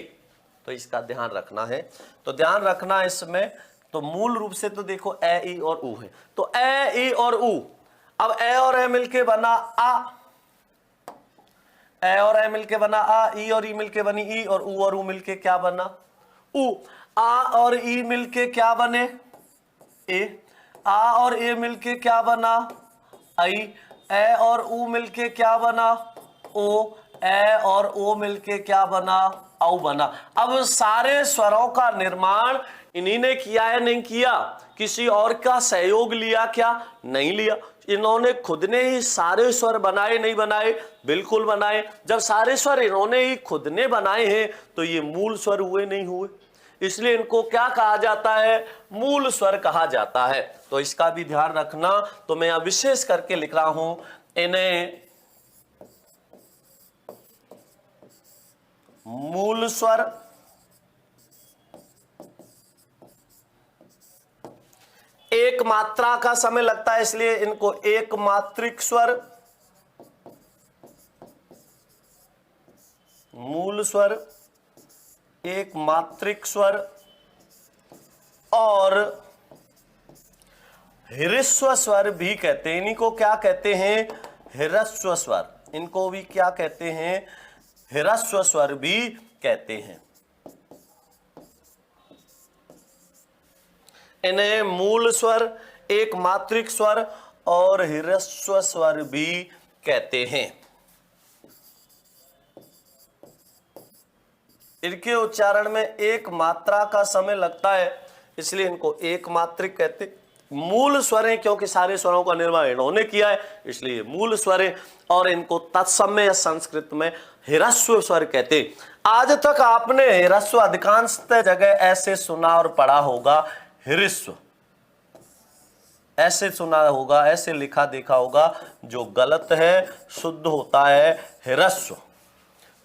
तो इसका ध्यान रखना है। तो ध्यान रखना इसमें। तो मूल रूप से तो देखो ए, ई और उ है। तो ए, ई और उ। अब ए और ए मिलके बना आ। ए और ए मिलके बना आ। ई और ई मिलके बनी ई और उ मिलके क्या बना? उ। आ और ई मिलके क्या बने? ए। आ और ए मिलके क्या बना? आई। ए और उ मिलके क्या बना? ओ। ए और ओ मिलके क्या बना? औ बना। अब सारे स्वरों का निर्माण इन्हीं ने किया है, नहीं किया? किसी और का सहयोग लिया क्या? नहीं लिया। इन्होंने खुद ने ही सारे स्वर बनाए, नहीं बनाए? बिल्कुल बनाए। जब सारे स्वर इन्होंने ही खुद ने बनाए हैं तो ये मूल स्वर हुए, नहीं हुए? इसलिए इनको क्या कहा जाता है? मूल स्वर कहा जाता है। तो इसका भी ध्यान रखना। तो मैं यहां विशेष करके लिख रहा हूं, इन्हें मूल स्वर, एक मात्रा का समय लगता है इसलिए इनको एक मात्रिक स्वर, मूल स्वर, एक मात्रिक स्वर और ह्रस्व स्वर भी कहते हैं। इन्हीं को क्या कहते हैं? ह्रस्व स्वर। इनको भी क्या कहते हैं? ह्रस्व स्वर भी कहते हैं। इन्हें मूल स्वर, एक मात्रिक स्वर और ह्रस्व स्वर भी कहते हैं। इनके उच्चारण में एक मात्रा का समय लगता है, इसलिए इनको एक मात्रिक कहते हैं। मूल स्वर हैं क्योंकि सारे स्वरों का निर्माण इन्होंने किया है, इसलिए मूल स्वर हैं। और इनको तत्समय या संस्कृत में ह्रस्व स्वर कहते हैं। आज तक आपने ह्रस्व अधिकांशतः जगह ऐसे सुना और पढ़ा होगा, ह्रस्व ऐसे सुना होगा, ऐसे लिखा देखा होगा, जो गलत है। शुद्ध होता है ह्रस्व।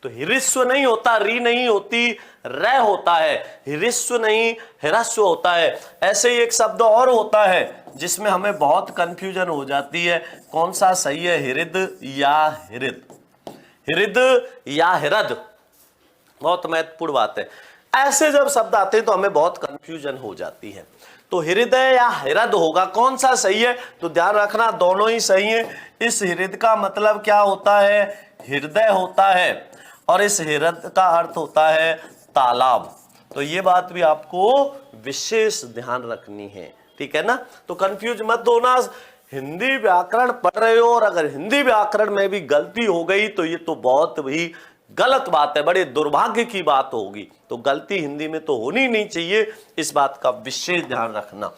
तो ह्रस्व नहीं होता, री नहीं होती, र होता है। ह्रस्व नहीं, ह्रस्व होता है। ऐसे ही एक शब्द और होता है जिसमें हमें बहुत कंफ्यूजन हो जाती है, कौन सा सही है, हृद या हृद, हृद या हृद, बहुत महत्वपूर्ण बात है। ऐसे जब शब्द आते हैं तो हमें बहुत कंफ्यूजन हो जाती है। तो हृदय या हृद होगा, कौन सा सही है? तो ध्यान रखना दोनों ही सही है। इस हृद का मतलब क्या होता है? हृदय होता है, और इस हृद का अर्थ होता है तालाब। तो ये बात भी आपको विशेष ध्यान रखनी है, ठीक है ना। तो कंफ्यूज मत होना। हिंदी व्याकरण पढ़ रहे हो और अगर हिंदी व्याकरण में भी गलती हो गई तो ये तो बहुत ही गलत बात है, बड़े दुर्भाग्य की बात होगी। तो गलती हिंदी में तो होनी नहीं चाहिए, इस बात का विशेष ध्यान रखना।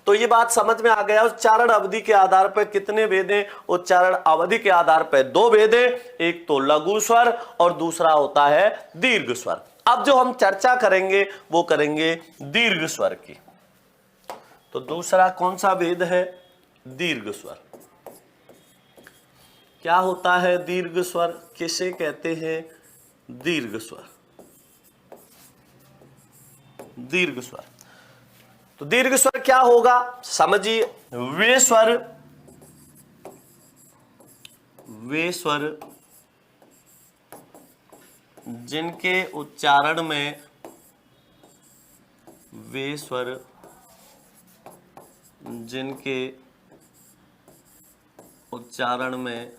तो ये बात समझ में आ गया। उच्चारण अवधि के आधार पर कितने भेद हैं? उच्चारण अवधि के आधार पर दो भेद हैं, एक तो लघु स्वर और दूसरा होता है दीर्घ स्वर। अब जो हम चर्चा करेंगे वो करेंगे दीर्घ स्वर की। तो दूसरा कौन सा भेद है? दीर्घ स्वर। क्या होता है दीर्घ स्वर? किसे कहते हैं दीर्घ स्वर? दीर्घ स्वर। तो दीर्घ स्वर क्या होगा समझिए। वे स्वर जिनके उच्चारण में, वे स्वर जिनके उच्चारण में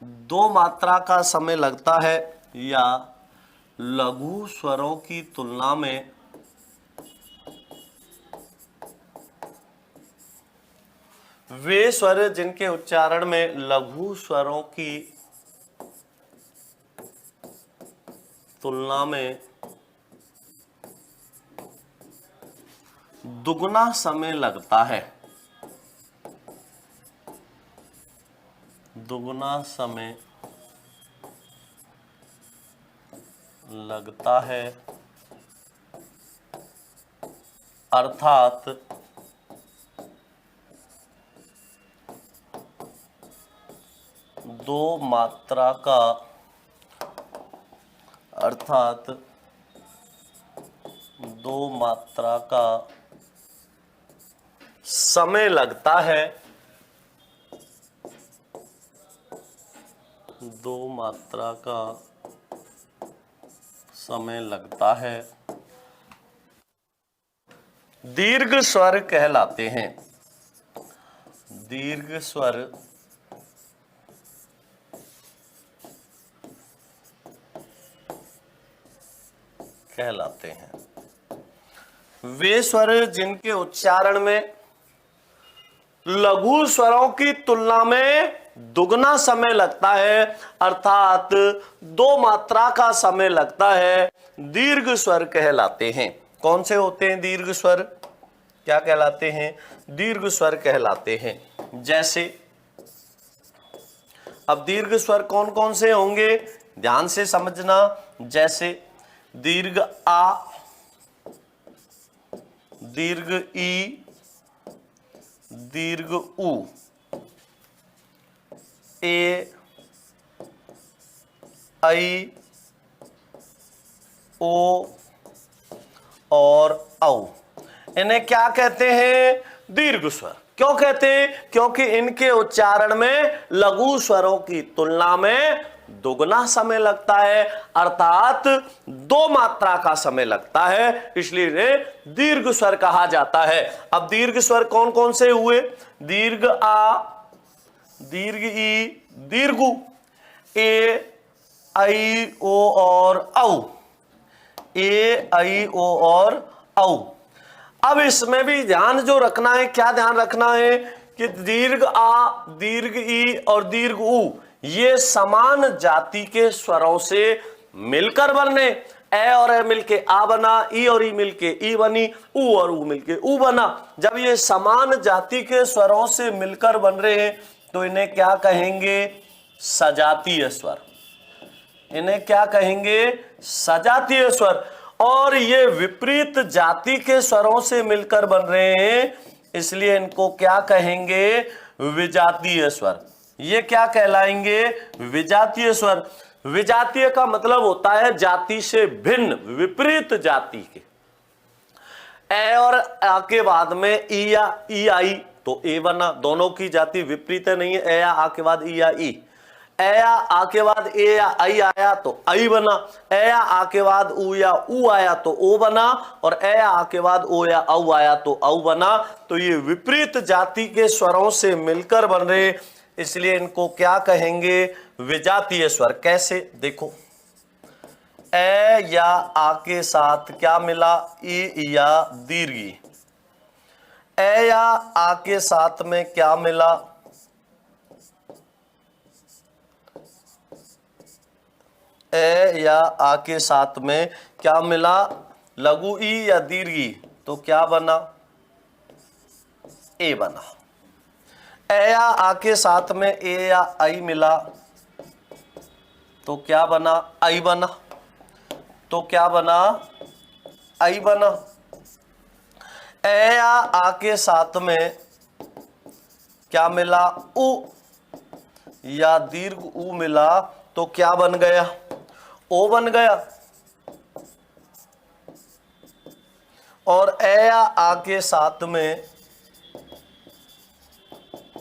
दो मात्रा का समय लगता है या लघु स्वरों की तुलना में वे स्वर जिनके उच्चारण में लघु स्वरों की तुलना में दुगना समय लगता है, दुगना समय लगता है, अर्थात दो मात्रा का, अर्थात दो मात्रा का समय लगता है, दो मात्रा का समय लगता है, दीर्घ स्वर कहलाते हैं। दीर्घ स्वर कहलाते हैं। वे स्वर जिनके उच्चारण में लघु स्वरों की तुलना में दुगना समय लगता है, अर्थात दो मात्रा का समय लगता है, दीर्घ स्वर कहलाते हैं। कौन से होते हैं दीर्घ स्वर? क्या कहलाते हैं? दीर्घ स्वर कहलाते हैं। जैसे अब दीर्घ स्वर कौन कौन से होंगे ध्यान से समझना। जैसे दीर्घ आ, दीर्घ ई, दीर्घ उ, ए, ऐ, ओ और औ। इन्हें क्या कहते हैं? दीर्घ स्वर। क्यों कहते हैं? क्योंकि इनके उच्चारण में लघु स्वरों की तुलना में दोगुना समय लगता है, अर्थात दो मात्रा का समय लगता है, इसलिए इन्हें दीर्घ स्वर कहा जाता है। अब दीर्घ स्वर कौन कौन से हुए? दीर्घ आ, दीर्घ ई, दीर्घ उ। ए आई ओ और औ, ए आई ओ और औ। अब इसमें भी ध्यान जो रखना है, क्या ध्यान रखना है कि दीर्घ आ, दीर्घ ई और दीर्घ उ ये समान जाति के स्वरों से मिलकर बनने। ए और ए मिलके आ बना, ई और ई मिलके ई बनी, उ और उ मिलके उ बना। जब ये समान जाति के स्वरों से मिलकर बन रहे हैं तो इन्हें क्या कहेंगे? सजातीय स्वर। इन्हें क्या कहेंगे? सजातीय स्वर। और ये विपरीत जाति के स्वरों से मिलकर बन रहे हैं, इसलिए इनको क्या कहेंगे? विजातीय स्वर। ये क्या कहलाएंगे? विजातीय स्वर। विजातीय का मतलब होता है जाति से भिन्न, विपरीत जाति के। ए और आ के बाद में ई या ई आई तो ए बना, दोनों की जाति विपरीत नहीं है। ए या आ के बाद ई या ई, ए या आ के बाद ए या आई आया तो आई बना, ए या आ के बाद उ या उ आया तो ओ बना, और ए या आ के बाद ओ या औ आया तो औ बना। तो ये विपरीत जाति के स्वरों से मिलकर बन रहे, इसलिए इनको क्या कहेंगे? विजातीय स्वर। कैसे? देखो, ए या आ के साथ क्या मिला? ई या दीर्घी। ए या आ के साथ में क्या मिला? ए या आ के साथ में क्या मिला? लघु ई या दीर्घी, तो क्या बना? ए बना। ए या आ के साथ में ए या आई मिला तो क्या बना? आई बना। तो क्या बना? आई बना। ए या आ के साथ में क्या मिला? उ या दीर्घ उ मिला तो क्या बन गया? ओ बन गया। और ए या आ के साथ में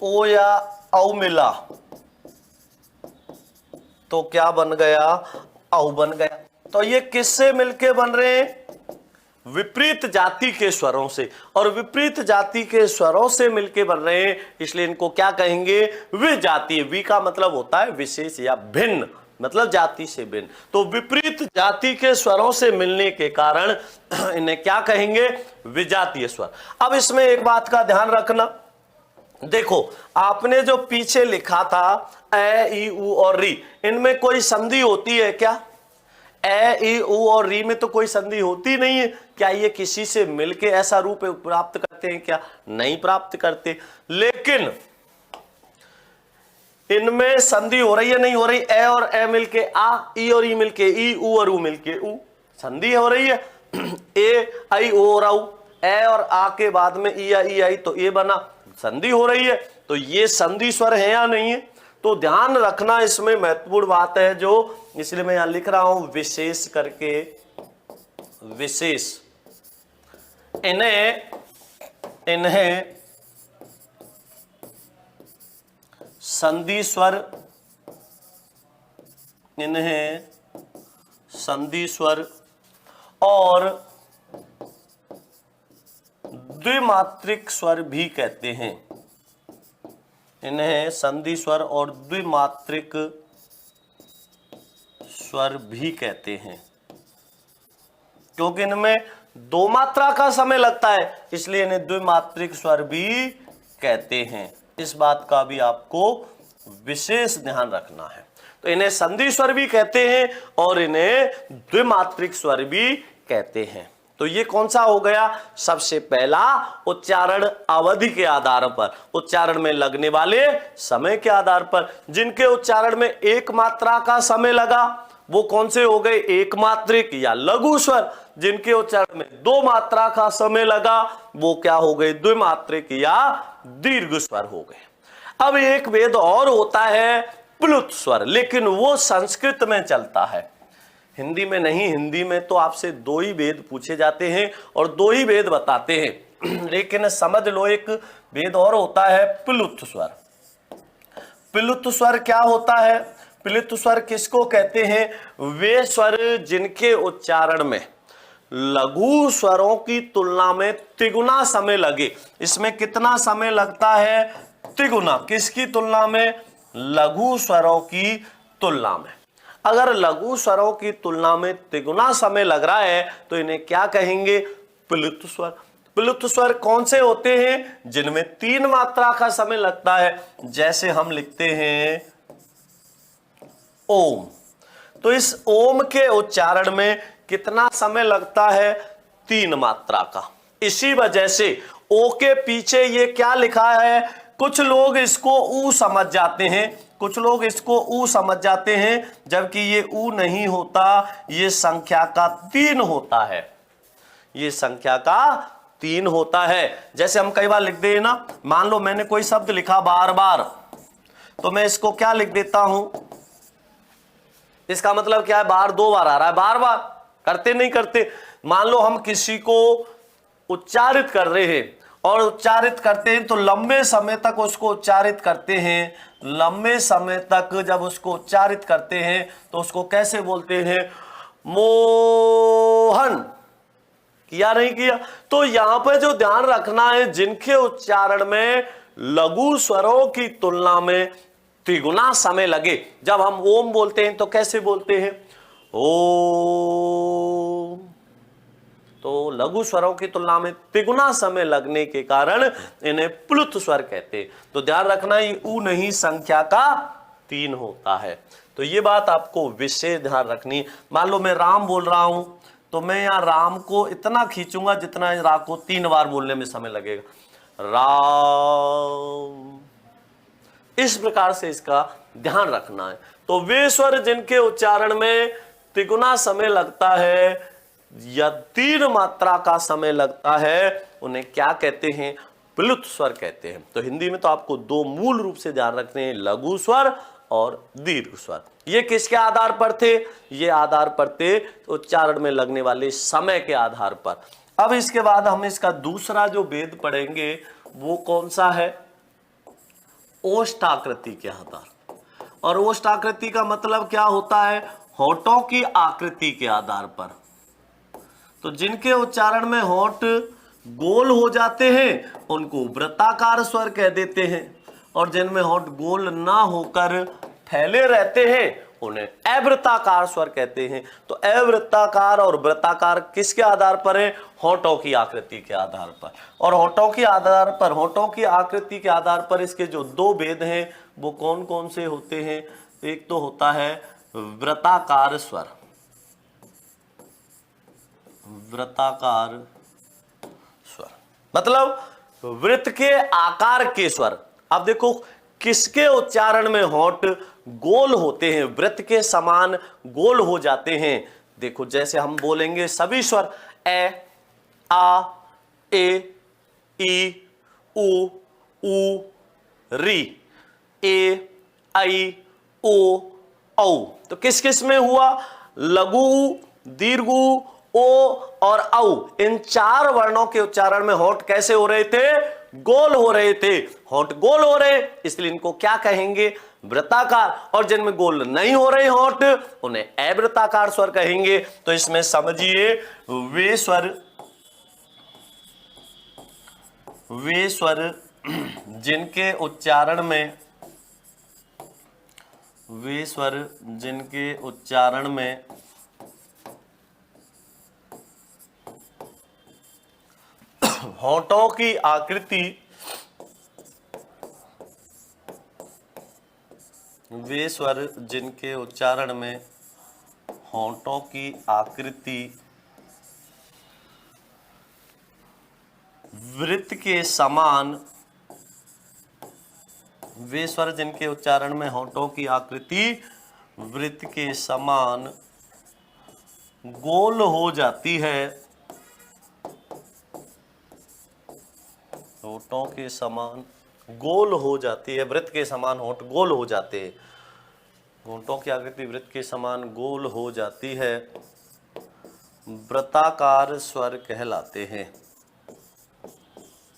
ओ या औ मिला तो क्या बन गया? औ बन गया। तो ये किससे मिलके बन रहे हैं? विपरीत जाति के स्वरों से। और विपरीत जाति के स्वरों से मिलके बन रहे हैं, इसलिए इनको क्या कहेंगे? विजातीय। वि का मतलब होता है विशेष या भिन्न, मतलब जाति से भिन्न। तो विपरीत जाति के स्वरों से मिलने के कारण इन्हें क्या कहेंगे? विजातीय स्वर। अब इसमें एक बात का ध्यान रखना, देखो आपने जो पीछे लिखा था ए ई उ और री, इनमें कोई संधि होती है क्या? ए ई उ और री में तो कोई संधि होती नहीं है। क्या ये किसी से मिलके ऐसा रूप प्राप्त करते हैं क्या? नहीं प्राप्त करते। लेकिन इनमें संधि हो रही है, नहीं हो रही? ए और ए मिलके आ, ई और ई मिलके ई, उ और उ मिलके उ, संधि हो रही है। ए आई ओ और औ, ए और आ के बाद में ई या ई आई तो ए बना, संधि हो रही है। तो ये संधि स्वर है या नहीं है? तो ध्यान रखना, इसमें महत्वपूर्ण बात है जो, इसलिए मैं यहां लिख रहा हूं विशेष करके, विशेष। इन्हें संधि स्वर, इन्हें संधि स्वर और द्विमात्रिक स्वर भी कहते हैं। इन्हें संधि स्वर और द्विमात्रिक स्वर भी कहते हैं, क्योंकि इनमें दो मात्रा का समय लगता है, इसलिए इन्हें द्विमात्रिक स्वर भी कहते हैं। इस बात का भी आपको विशेष ध्यान रखना है। तो इन्हें संधि स्वर भी कहते हैं और इन्हें द्विमात्रिक स्वर भी कहते हैं। तो ये कौन सा हो गया? सबसे पहला उच्चारण अवधि के आधार पर, उच्चारण में लगने वाले समय के आधार पर। जिनके उच्चारण में एक मात्रा का समय लगा वो कौन से हो गए? एक मात्रिक या लघु स्वर। जिनके उच्चारण में दो मात्रा का समय लगा वो क्या हो गए? द्विमात्रिक या दीर्घ स्वर हो गए। अब एक भेद और होता है प्लुत स्वर, लेकिन वो संस्कृत में चलता है, हिंदी में नहीं। हिंदी में तो आपसे दो ही भेद पूछे जाते हैं और दो ही भेद बताते हैं। लेकिन समझ लो एक भेद और होता है प्लुत स्वर। प्लुत स्वर क्या होता है? प्लुत स्वर किसको कहते हैं? वे स्वर जिनके उच्चारण में लघु स्वरों की तुलना में तिगुना समय लगे। इसमें कितना समय लगता है? तिगुना। किसकी तुलना में? लघु स्वरों की तुलना में। अगर लघु स्वरों की तुलना में तिगुना समय लग रहा है तो इन्हें क्या कहेंगे? प्लुत स्वर। प्लुत स्वर कौन से होते हैं? जिनमें 3 मात्रा का समय लगता है। जैसे हम लिखते हैं ओम, तो इस ओम के उच्चारण में कितना समय लगता है? 3 मात्रा का। इसी वजह से ओ के पीछे ये क्या लिखा है? कुछ लोग इसको ऊ समझ जाते हैं, कुछ लोग इसको ऊ समझ जाते हैं, जबकि ये ऊ नहीं होता, ये संख्या का 3 होता है। ये संख्या का 3 होता है। जैसे हम कई बार लिख दे ना, मान लो मैंने कोई शब्द लिखा बार बार, तो मैं इसको क्या लिख देता हूं? इसका मतलब क्या है? बार 2 बार आ रहा है, बार बार करते नहीं करते। मान लो हम किसी को उच्चारित कर रहे हैं और उच्चारित करते हैं तो लंबे समय तक उसको उच्चारित करते हैं। लंबे समय तक जब उसको उच्चारित करते हैं तो उसको कैसे बोलते हैं? मोहन। किया नहीं किया? तो यहां पर जो ध्यान रखना है, जिनके उच्चारण में लघु स्वरों की तुलना में त्रिगुना समय लगे। जब हम ओम बोलते हैं तो कैसे बोलते हैं? ओम। तो लघु स्वरों की तुलना में तिगुना समय लगने के कारण इन्हें प्लुत स्वर कहते हैं। तो ध्यान रखना, ये ऊ नहीं, संख्या का 3 होता है। तो ये बात आपको विशेष ध्यान रखनी। मान लो मैं राम बोल रहा हूं तो मैं यहां राम को इतना खींचूंगा जितना रा को 3 बार बोलने में समय लगेगा। राम। इस प्रकार से इसका ध्यान रखना है। तो वे स्वर जिनके उच्चारण में तिगुना समय लगता है या 3 मात्रा का समय लगता है, उन्हें क्या कहते हैं? प्लुत स्वर कहते हैं। तो हिंदी में तो आपको 2 मूल रूप से ध्यान रखने हैं, लघु स्वर और दीर्घ स्वर। ये किसके आधार पर थे? ये आधार पर थे उच्चारण में लगने वाले समय के आधार पर। अब इसके बाद हम इसका दूसरा जो भेद पढ़ेंगे वो कौन सा है? ओष्ठाकृति के आधार। और ओष्ठाकृति का मतलब क्या होता है? होठों की आकृति के आधार पर। तो जिनके उच्चारण में होठ गोल हो जाते हैं उनको वृत्ताकार स्वर कह देते हैं, और जिनमें होठ गोल ना होकर फैले रहते हैं उन्हें अवृत्ताकार स्वर कहते हैं। तो अवृत्ताकार और वृत्ताकार किसके आधार पर है? होठों की आकृति के आधार पर। और होठों की आधार पर, होठों की आकृति के आधार पर इसके जो 2 भेद हैं वो कौन कौन से होते हैं? एक तो होता है वृत्ताकार स्वर, वृत्ताकार स्वर मतलब वृत्त के आकार के स्वर। अब देखो किसके उच्चारण में होठ गोल होते हैं, वृत्त के समान गोल हो जाते हैं। देखो जैसे हम बोलेंगे सभी स्वर ए, आ, ए, ई, उ, री, ए, आई, ओ, औ। तो किस किस में हुआ? लघु, दीर्घ, ओ और औ। इन 4 वर्णों के उच्चारण में होठ कैसे हो रहे थे? गोल हो रहे थे। होठ गोल हो रहे इसलिए इनको क्या कहेंगे? वृत्ताकार। और जिनमें गोल नहीं हो रहे होठ उन्हें अवृत्ताकार स्वर कहेंगे। तो इसमें समझिए वे स्वर जिनके उच्चारण में होठों की आकृति, वे स्वर जिनके उच्चारण में होठों की आकृति वृत्त के समान, वे स्वर जिनके उच्चारण में होठों की आकृति वृत्त के समान गोल हो जाती है, होठों के समान गोल हो जाती है, वृत्त के समान होठ गोल हो जाते हैं, होठों की आकृति वृत्त के समान गोल हो जाती है, वृत्ताकार स्वर कहलाते हैं।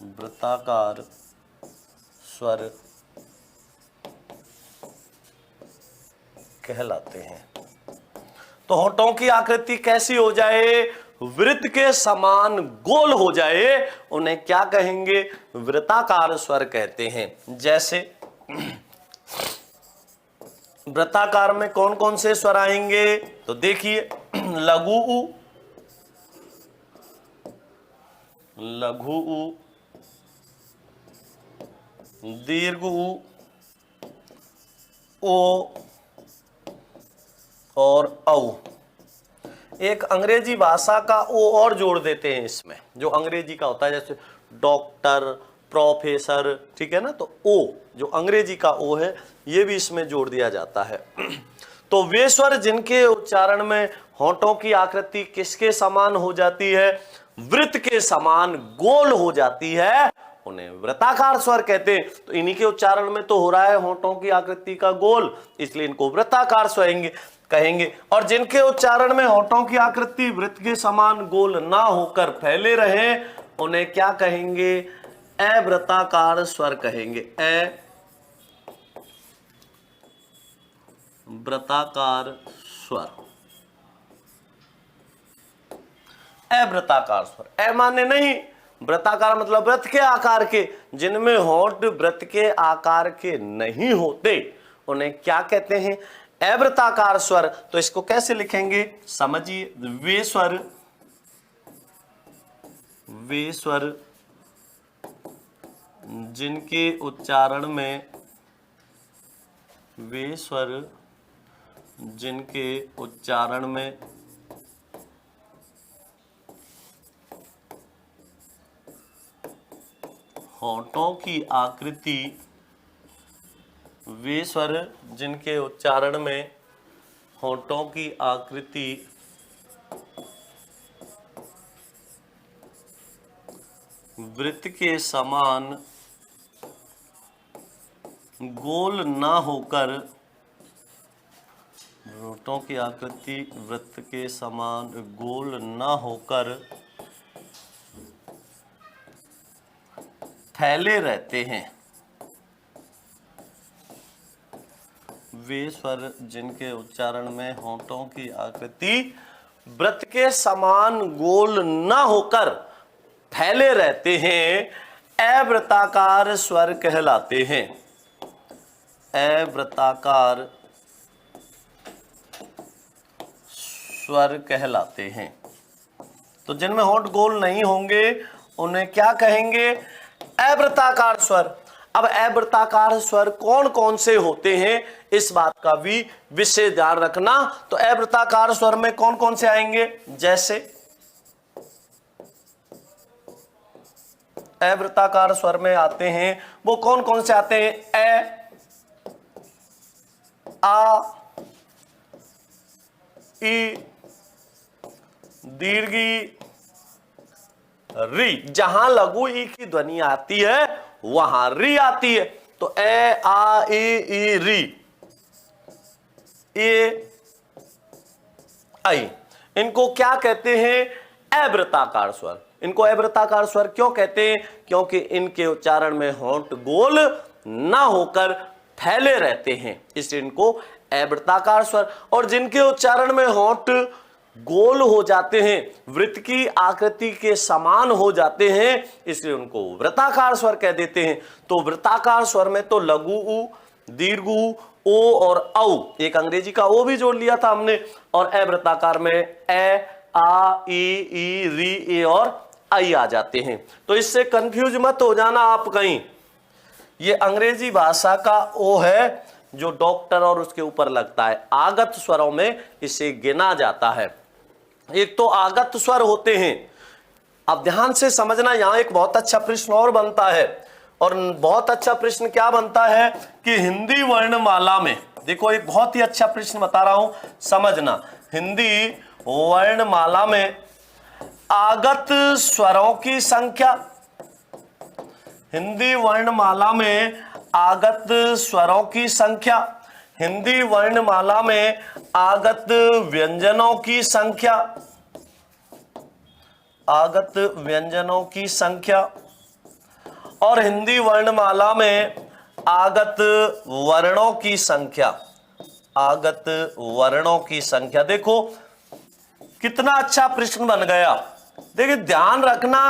वृत्ताकार स्वर कहलाते हैं। तो होठों की आकृति कैसी हो जाए? वृत्त के समान गोल हो जाए, उन्हें क्या कहेंगे? वृत्ताकार स्वर कहते हैं। जैसे वृत्ताकार में कौन कौन से स्वर आएंगे? तो देखिए, लघु उ, लघु उ, दीर्घ उ, ओ और औ। एक अंग्रेजी भाषा का ओ और जोड़ देते हैं इसमें, जो अंग्रेजी का होता है, जैसे डॉक्टर, प्रोफेसर, ठीक है ना। तो ओ जो अंग्रेजी का ओ है ये भी इसमें जोड़ दिया जाता है। तो वे स्वर जिनके उच्चारण में होंठों की आकृति किसके समान हो जाती है? वृत्त के समान गोल हो जाती है, उन्हें वृत्ताकार स्वर कहते हैं। तो इन्हीं के उच्चारण में तो हो रहा है होंठों की आकृति का गोल, इसलिए इनको वृत्ताकार स्वर कहेंगे। और जिनके उच्चारण में होंठों की आकृति वृत्त के समान गोल ना होकर फैले रहे, उन्हें क्या कहेंगे? अवृत्ताकार स्वर कहेंगे। अवृत्ताकार स्वर, अवृत्ताकार स्वर। अ माने नहीं, वृत्ताकार मतलब वृत्त के आकार के, जिनमें होंठ वृत्त के आकार के नहीं होते, उन्हें क्या कहते हैं? अवृत्ताकार स्वर। तो इसको कैसे लिखेंगे समझिए। वे स्वर जिनके उच्चारण में, वे स्वर जिनके उच्चारण में होंठों की आकृति, वे स्वर जिनके उच्चारण में होंठों की आकृति वृत्त के समान गोल ना होकर, होंठों की आकृति वृत्त के समान गोल ना होकर फैले रहते हैं, वे स्वर जिनके उच्चारण में होंठों की आकृति वृत्त के समान गोल ना होकर फैले रहते हैं, अवृत्ताकार स्वर कहलाते हैं। अवृत्ताकार स्वर कहलाते हैं। तो जिनमें होंठ गोल नहीं होंगे उन्हें क्या कहेंगे? अवृत्ताकार स्वर। अब अवृत्ताकार स्वर कौन कौन से होते हैं, इस बात का भी विशेष ध्यान रखना। तो अवृत्ताकार स्वर में कौन कौन से आएंगे? जैसे अवृत्ताकार स्वर में आते हैं, वो कौन कौन से आते हैं? ए, आ, ई, दीर्घी, री। जहां लघु ई की ध्वनि आती है वहां री आती है। तो ए, आ, ई, री, ए, आई, इनको क्या कहते हैं? अवृत्ताकार स्वर। इनको अवृत्ताकार स्वर क्यों कहते हैं? क्योंकि इनके उच्चारण में होंठ गोल ना होकर फैले रहते हैं, इसलिए इनको अवृत्ताकार स्वर। और जिनके उच्चारण में होंठ गोल हो जाते हैं, वृत्त की आकृति के समान हो जाते हैं, इसलिए उनको वृत्ताकार स्वर कह देते हैं। तो वृत्ताकार स्वर में तो लघु उ, दीर्घ उ, ओ और औ, एक अंग्रेजी का ओ भी जोड़ लिया था हमने। और अवृत्ताकार में ए, आ, ई, री, ए और आई आ जाते हैं। तो इससे कंफ्यूज मत हो जाना आप कहीं। ये अंग्रेजी भाषा का ओ है जो डॉक्टर और उसके ऊपर लगता है। आगत स्वरों में इसे गिना जाता है। एक तो आगत स्वर होते हैं। अब ध्यान से समझना, यहां एक बहुत अच्छा प्रश्न और बनता है। और बहुत अच्छा प्रश्न क्या बनता है कि हिंदी वर्णमाला में, देखो एक बहुत ही अच्छा प्रश्न बता रहा हूं, समझना। हिंदी वर्णमाला में आगत स्वरों की संख्या, हिंदी वर्णमाला में आगत स्वरों की संख्या, हिंदी वर्णमाला में आगत व्यंजनों की संख्या, आगत व्यंजनों की संख्या, और हिंदी वर्णमाला में आगत वर्णों की संख्या, आगत वर्णों की संख्या। देखो कितना अच्छा प्रश्न बन गया। देखिए ध्यान रखना,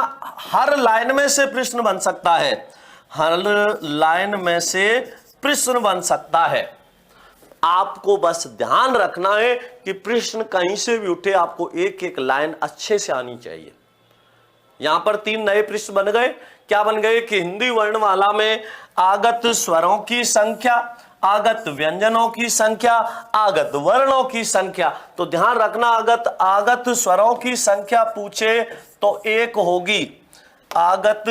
हर लाइन में से प्रश्न बन सकता है, हर लाइन में से प्रश्न बन सकता है। आपको बस ध्यान रखना है कि प्रश्न कहीं से भी उठे, आपको एक एक लाइन अच्छे से आनी चाहिए। यहां पर 3 नए प्रश्न बन गए। क्या बन गए कि हिंदी वर्णमाला में आगत स्वरों की संख्या, आगत व्यंजनों की संख्या, आगत वर्णों की संख्या। तो ध्यान रखना, आगत स्वरों की संख्या पूछे तो 1 होगी। आगत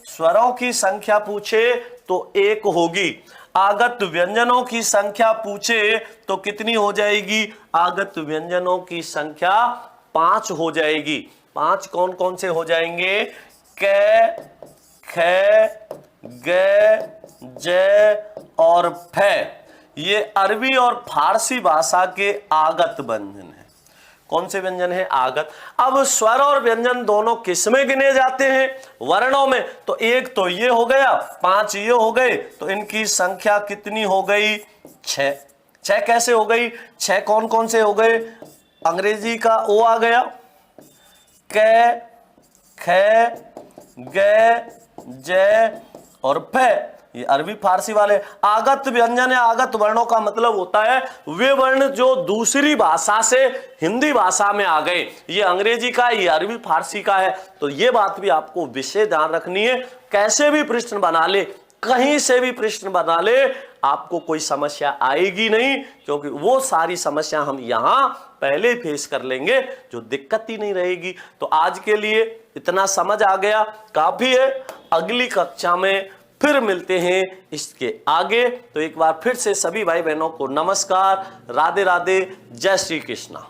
स्वरों की संख्या पूछे तो 1 होगी। आगत व्यंजनों की संख्या पूछे तो कितनी हो जाएगी? आगत व्यंजनों की संख्या 5 हो जाएगी। 5 कौन कौन से हो जाएंगे? क, ख, ग, ज और फ। ये अरबी और फारसी भाषा के आगत व्यंजन है। कौन से व्यंजन है? आगत। अब स्वर और व्यंजन दोनों किस में गिने जाते हैं? वर्णों में। तो 1 तो ये हो गया, 5 ये हो गए, तो इनकी संख्या कितनी हो गई? 6। 6 कैसे हो गई? 6 कौन कौन से हो गए? अंग्रेजी का ओ आ गया, क, ख, ग, ज और फ। ये अरबी फारसी वाले। आगत व्यंजन या आगत वर्णों का मतलब होता है वे वर्ण जो दूसरी भाषा से हिंदी भाषा में आ गए। ये अंग्रेजी का, ये अरबी फारसी का है। तो ये बात भी आपको विशेष ध्यान रखनी है। कैसे भी प्रश्न बना ले, कहीं से भी प्रश्न बना ले, आपको कोई समस्या आएगी नहीं, क्योंकि वो सारी समस्या हम यहां पहले फेस कर लेंगे, जो दिक्कत ही नहीं रहेगी। तो आज के लिए इतना समझ आ गया, काफी है। अगली कक्षा में फिर मिलते हैं इसके आगे। तो एक बार फिर से सभी भाई बहनों को नमस्कार, राधे राधे, जय श्री कृष्णा।